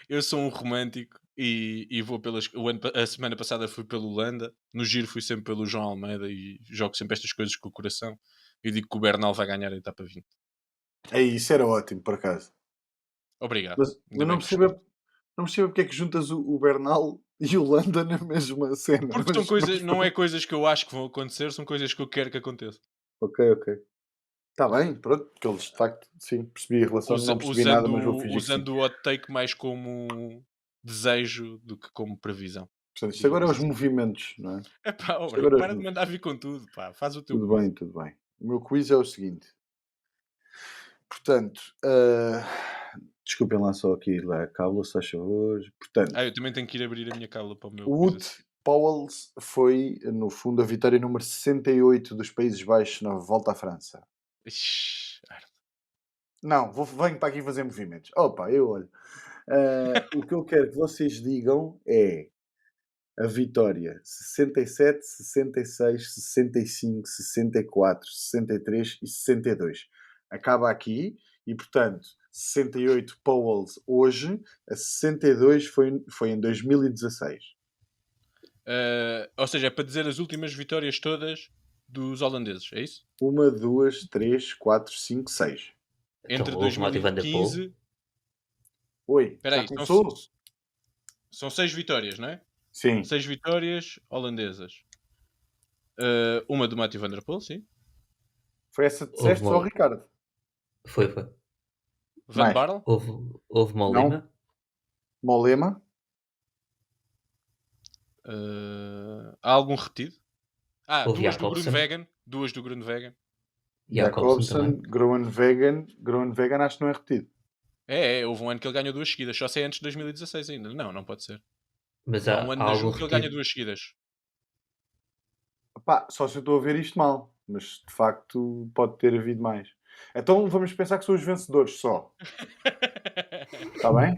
eu sou um romântico e vou pelas. A semana passada fui pelo Landa, no giro fui sempre pelo João Almeida e jogo sempre estas coisas com o coração. E digo que o Bernal vai ganhar a etapa 20.
É isso, era ótimo, por acaso.
Obrigado.
Mas
Ainda
eu não
bem que
percebo porque é que juntas o Bernal e o Landa na mesma cena.
porque são coisas, não é coisas que eu acho que vão acontecer, são coisas que eu quero que aconteçam.
Ok. Está bem, pronto, porque eles de facto, sim, percebi a relação, não percebi nada, mas vou fingir que sim.
Usando o hot take mais como desejo do que como previsão.
Portanto, isto agora é os movimentos, não é?
É pá,
Isto agora é os
para de
movimentos.
mandar vir com tudo, pá. Faz o teu
Tudo
quiz.
bem, tudo bem. O meu quiz é o seguinte. Portanto, desculpem lá só aqui lá a cábula, se faz favor. Portanto,
Eu também tenho que ir abrir a minha cábula para o meu
o
quiz.
Wout Powels foi, no fundo, a vitória número 68 dos Países Baixos na volta à França. Não, venho para aqui fazer movimentos. Opa, eu olho. O que eu quero que vocês digam é a vitória 67, 66, 65, 64, 63 e 62. Acaba aqui e, portanto, 68 Powells hoje, a 62 foi em 2016.
Ou seja, é para dizer as últimas vitórias todas dos holandeses, é isso?
1, 2, 3, 4, 5, 6.
Entre
Então, houve Matty Van Der Poel.
2015...
Oi,
Espera
já
aí,
começou?
são 6 vitórias, não é?
Sim.
6 vitórias holandesas. Uma do Matty Van Der Poel, sim.
Foi essa que disseste só, Ricardo?
Foi.
Van
Mais.
Barle.
Houve Molema.
Molema.
Há algum repetido?
Houve
duas do
Jacobsen.
Groenewegen. Duas do Groenewegen.
Jacobsen também.
Groenewegen acho que não é repetido.
Houve um ano que ele ganhou 2 seguidas. Só sei antes de 2016 ainda. Não pode ser.
Mas
Há
há
um ano na
algum
Juve que ele ganha
repetido.
2 seguidas.
Pá, só se eu estou a ver isto mal. Mas, de facto, pode ter havido mais. Então, vamos pensar que são os vencedores só. Está bem?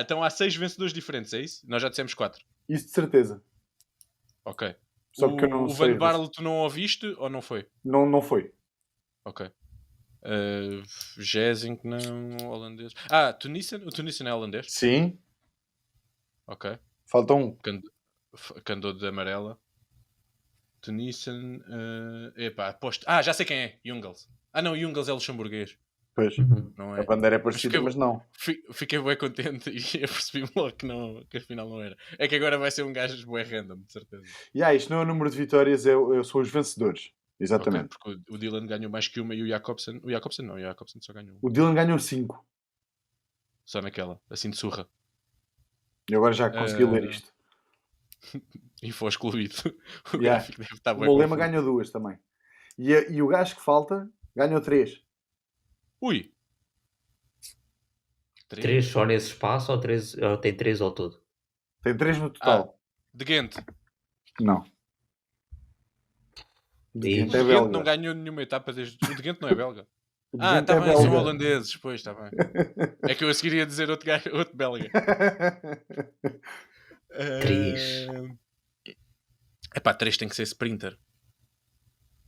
Então há 6 vencedores diferentes, é isso? Nós já dissemos 4.
Isso de certeza.
Ok.
Só porque eu não
o
sei.
Van Barle tu não ouviste ou não foi?
Não foi.
Ok. Gezink não, holandês. O Tunísen é holandês?
Sim.
Ok.
Falta um.
Que andou de amarela. Tunísen. Aposto. Já sei quem é. Jungels. Não, Jungels é luxemburguês.
Pois.
Não
A
é?
bandeira é parecida, mas não.
Fiquei bem contente e eu percebi-me logo que afinal não era. É que agora vai ser um gajo bué random, de certeza.
Isto não é o número de vitórias, são os vencedores. Exatamente.
Okay, porque o Dylan ganhou mais que uma e o Jacobsen só ganhou uma.
O Dylan ganhou 5.
Só naquela, assim de surra.
E agora já consegui ler isto.
E foi excluído. O gráfico deve estar bem.
O Molema ganhou 2 também. E o gajo que falta ganhou 3.
Ui!
3 só nesse espaço ou tem 3 ao todo?
Tem 3 no total.
De Ghent.
Não.
De Ghent
é belga. Não ganhou nenhuma etapa desde... O de Ghent não é belga.
Está
bem, são holandeses. Pois, está bem. É que eu a seguir ia dizer outro belga.
3.
3 tem que ser sprinter.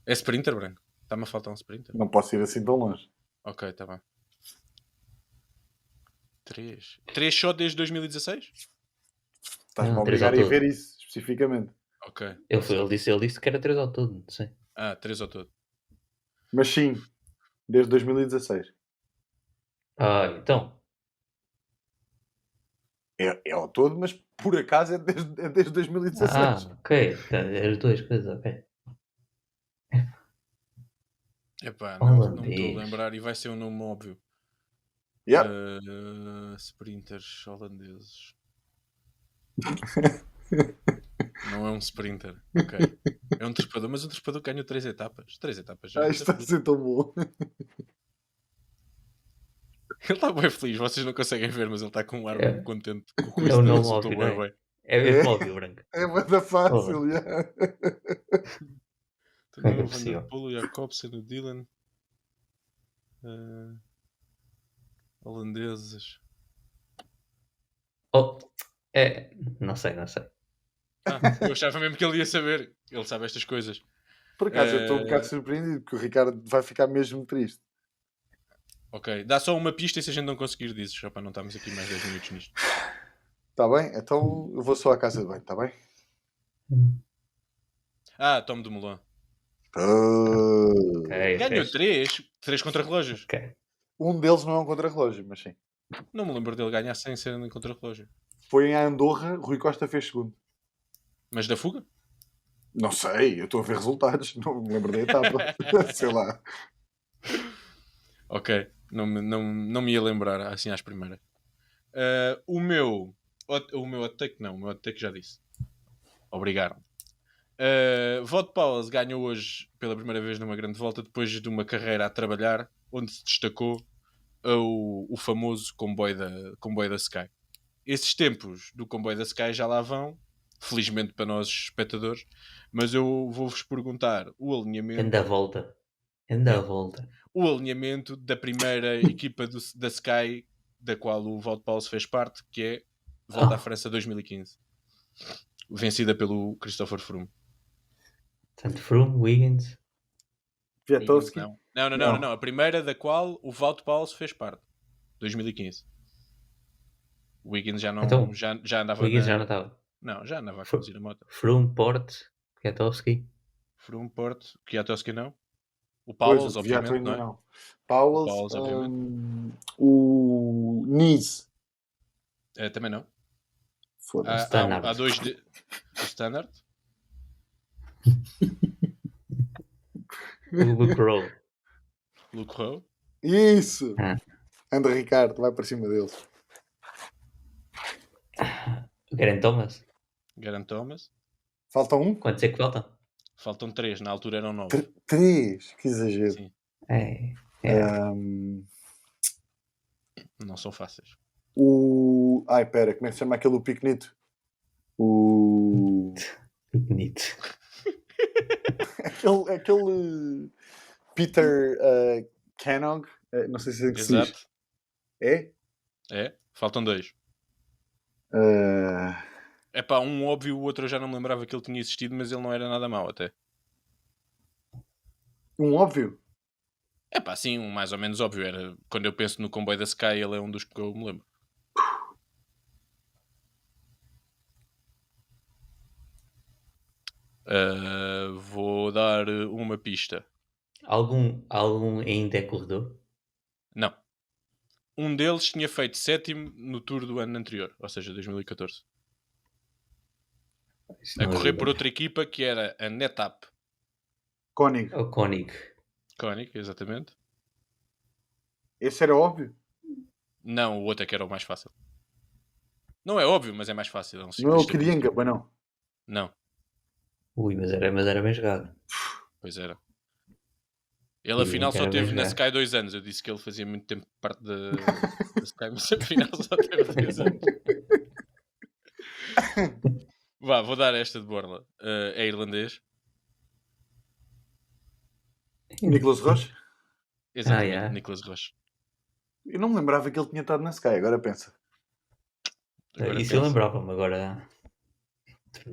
É sprinter, Branco? Está-me a faltar um sprinter?
Não posso ir assim tão longe.
Ok, está bem. 3 só desde 2016?
Estás-me a obrigar a ver isso, especificamente.
Ok.
Ele disse que era 3 ao todo, não sei.
3 ao todo.
Mas sim, desde 2016.
Então.
É ao todo, mas por acaso é desde 2016.
Ok. As duas coisas, ok.
Não me estou a lembrar e vai ser um nome óbvio. Sprinters holandeses. Não é um sprinter. Ok. É um trepador, mas um trepador ganhou 3 etapas. 3 etapas já.
Isto está a ser tão bom.
Ele está bem feliz, vocês não conseguem ver, mas ele está com um ar muito contente.
É um nome óbvio, não é? É mesmo óbvio, Branco.
É muito fácil,
Van Der Poel, Jacobsen, o Dylan. Holandeses.
Não sei.
Eu achava mesmo que ele ia saber. Ele sabe estas coisas.
Por acaso, eu estou um bocado surpreendido, porque o Ricardo vai ficar mesmo triste.
Ok, dá só uma pista e se a gente não conseguir dizes, já para não estarmos aqui mais 10 minutos nisto.
Está bem? Então eu vou só à casa de banho, está bem?
Tom Dumoulin.
Ganhou
3 contra-relógios.
Okay.
Um deles não é um contra-relógio, mas sim.
Não me lembro dele ganhar sem ser em contra-relógio.
Foi em Andorra, Rui Costa fez segundo.
Mas da fuga?
Não sei, eu estou a ver resultados, não me lembro da etapa. Sei lá.
Ok, não me ia lembrar assim às primeiras. O meu O meu hot take não, o meu hot take já disse. Obrigado. Wout Poels ganhou hoje pela primeira vez numa grande volta depois de uma carreira a trabalhar, onde se destacou o famoso comboio da Sky. Esses tempos do comboio da Sky já lá vão, felizmente para nós espectadores, mas eu vou-vos perguntar o alinhamento.
Anda a volta.
O alinhamento da primeira equipa da Sky, da qual o Wout Poels fez parte, que é Volta à França 2015. Vencida pelo Christopher Froome.
Portanto, Froome, Wiggins.
Kwiatkowski?
Não. A primeira da qual o Wout Poels fez parte. 2015. O Wiggins já não
Então,
já andava
Wiggins já não estava.
Não, já andava a conduzir a moto.
Froome, Porte, Kwiatkowski.
Froome, Porte, Kwiatkowski não. O
Pois,
Powell,
o Kvyat
obviamente,
ainda
não é?
não. Powell,
Powell, obviamente.
o Nice.
Também não.
Foda-se.
Standard.
Há dois de... O Standard.
O Luke Rowe.
Luke Rowe.
Isso! Anda Ricardo, vai para cima deles.
Geraint Thomas.
Geraint Thomas.
Falta um?
Quantos é que faltam?
Faltam 3, na altura eram 9.
3? Que exagero.
Sim, não são fáceis.
Ai, pera, como é que se chama aquele piquenito?
Bonito.
aquele Peter Canog, não sei se é que se diz.
Exato.
É?
Faltam 2. É pá, um óbvio, o outro eu já não me lembrava que ele tinha existido, mas ele não era nada mau até.
Um óbvio?
É pá, sim, um mais ou menos óbvio. Era, quando eu penso no comboio da Sky, ele é um dos que eu me lembro. Vou dar uma pista.
Algum ainda é corredor?
Não. Um deles tinha feito 7º no Tour do ano anterior, ou seja, 2014. A correr por outra equipa que era a NetApp.
Koenig.
O Koenig.
Koenig, exatamente.
Esse era óbvio?
Não, o outro é que era o mais fácil. Não é óbvio, mas é mais fácil.
Não é o Kirienka, pois não?
Não.
Ui, mas era bem jogado.
Pois era. Ele afinal só teve na Sky 2 anos. Eu disse que ele fazia muito tempo parte da Sky, mas afinal só teve 2 anos. Vá, vou dar esta de borla. É irlandês.
Nicolas Roche?
Exatamente, Nicolas Roche.
Eu não me lembrava que ele tinha estado na Sky, agora pensa.
Isso eu lembrava-me, agora...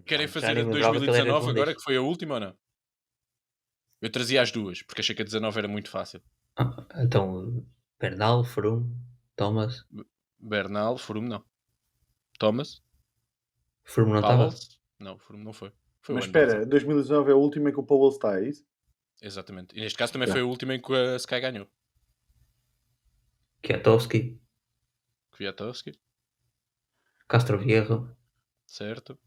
Querem fazer a de 2019 agora, que foi a última ou não? Eu trazia as duas, porque achei que a 19 era muito fácil.
Então, Bernal, Froome, Thomas...
Bernal, Froome não. Thomas?
Froome não estava?
Não, Froome não foi.
Mas espera, 2019 é a última em que o Powell está, é isso?
Exatamente. E neste caso também foi a última em que a Sky ganhou.
Kwiatkowski. Castro Viejo.
Certo.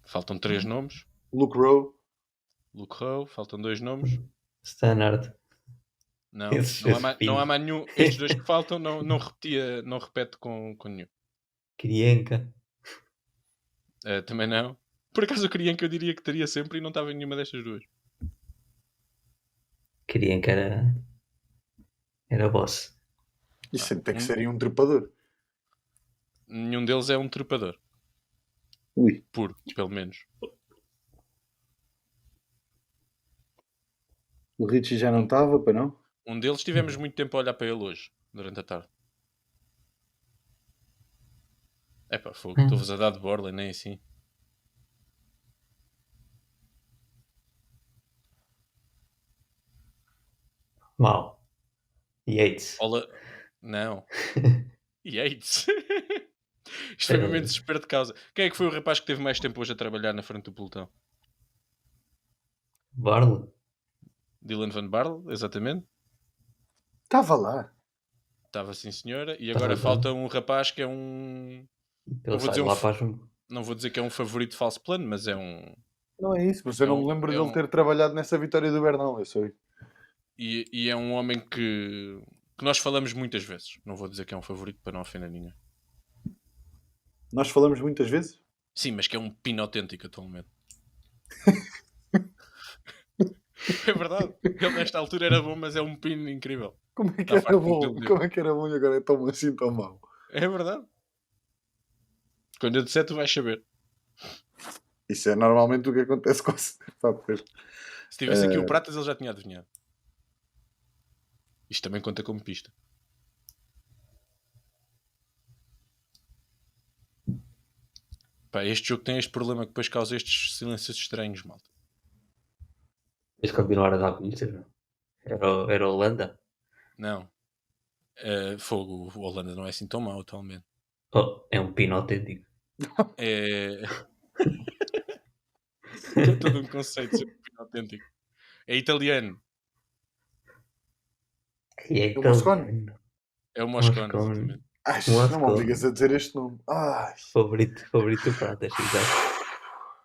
Faltam 3 nomes.
Luke Rowe.
Faltam 2 nomes.
Standard.
Não há mais nenhum. Estes 2 que faltam não repete com nenhum.
Kirienka.
Também não. Por acaso eu queria que eu diria que teria sempre e não estava em nenhuma destas duas.
Kirienka era boss.
Isso tem que ser um trepador.
Nenhum deles é um trepador.
Ui.
Puro, pelo menos.
O Richie já não estava, para não?
Um deles tivemos muito tempo a olhar para ele hoje, durante a tarde. Epá, estou-vos a dar de borla, nem assim.
Mau. Yates.
Não. Yates. Isto foi um momento de desespero de causa. Quem é que foi o rapaz que teve mais tempo hoje a trabalhar na frente do pelotão?
Barle.
Dylan Van Barle, exatamente.
Estava lá.
Estava sim, senhora. E agora falta um rapaz que é um... Não vou dizer que é um favorito de falso plano, mas é um...
Não é isso, mas eu não me lembro dele ter trabalhado nessa vitória do Bernal, eu sei.
E é um homem que que nós falamos muitas vezes. Não vou dizer que é um favorito para não ofender ninguém.
Nós falamos muitas vezes.
Sim, mas que é um pino autêntico atualmente. É verdade. Ele nesta altura era bom, mas é um pino incrível.
Como é que
Está
era
farto de
bom?
meter o dedo.
Como é que era bom e agora é tão assim tão mau?
É verdade. Quando eu disser, tu vais saber.
Isso é normalmente o que acontece com Pá, pois.
Se tivesse aqui o Pratas, ele já tinha adivinhado. Isto também conta como pista. Pá, este jogo tem este problema que depois causa estes silêncios estranhos, malta.
Tens de continuar a dar pistas, não? Era a Holanda?
Não. Fogo, o Holanda não é assim tão mau atualmente.
Oh, é um pino autêntico.
É... é todo um conceito ser um pino autêntico. É italiano.
E é
É o Moscone.
italiano.
É o Moscone,
Moscone.
exatamente.
Ai,
Moscone.
não me obrigas a dizer este nome. Ai.
Favorito do Pratas, exato.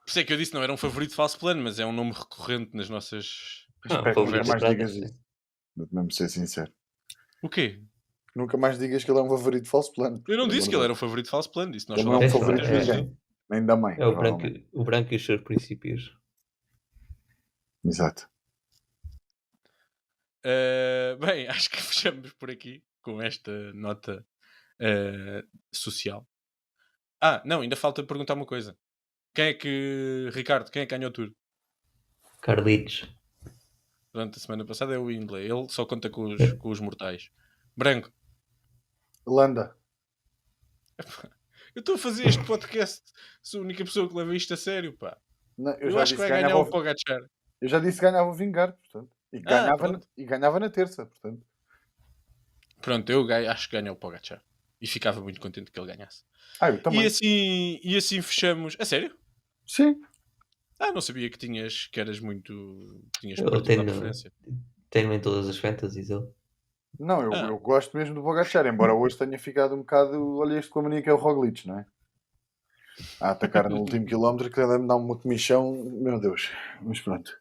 Por isso é que eu disse não era um favorito falso plano, mas é um nome recorrente nas nossas
Espero que
favorito
nunca
do
mais
Pratas.
digas isso. Vou-te mesmo ser sincero.
O quê?
Nunca mais digas que ele é um favorito falso plano.
Eu não
Por
disse
amor
que ele
de
era um favorito falso plano. Disse nós
Ele não é um
falamos
favorito de
muitas vezes.
ninguém. Nem da mãe.
É o branco,
provavelmente.
o branco e os seus princípios.
Exato.
Bem, acho que fechamos por aqui com esta nota social. Não, ainda falta perguntar uma coisa. Ricardo, quem é que ganhou o tour?
Carlitos.
Durante a semana passada é o Windley. Ele só conta com os mortais. Branco.
Holanda.
Eu estou a fazer este podcast. Sou a única pessoa que leva isto a sério, pá.
Não,
Eu acho que vai ganhar o Pogacar.
Eu já disse que ganhava o Vingar, portanto. E ganhava na terça, portanto.
Pronto, eu acho que ganha o Pogacar. E ficava muito contente que ele ganhasse.
Eu também.
E assim fechamos. A sério?
Sim.
Não sabia que eras muito. Tinhas
Eu
partido da preferência.
tenho em todas as fantasies ele.
Não, eu gosto mesmo do Pogacar, embora hoje tenha ficado um bocado. Olha este com a mania que é o Roglic, não é? A atacar no último quilómetro, que deve-me dar uma comichão, meu Deus. Mas pronto.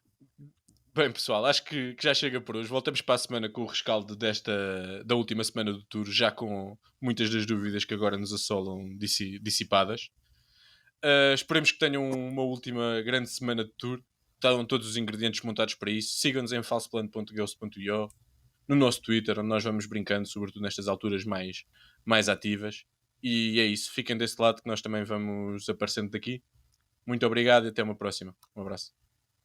Bem, pessoal, acho que já chega por hoje. Voltamos para a semana com o rescaldo da última semana do Tour, já com muitas das dúvidas que agora nos assolam dissipadas. Esperemos que tenham uma última grande semana de Tour. Estão todos os ingredientes montados para isso. Sigam-nos em falsoplano.ghost.io, no nosso Twitter, onde nós vamos brincando, sobretudo nestas alturas mais ativas. E é isso. Fiquem desse lado que nós também vamos aparecendo daqui. Muito obrigado e até uma próxima. Um abraço.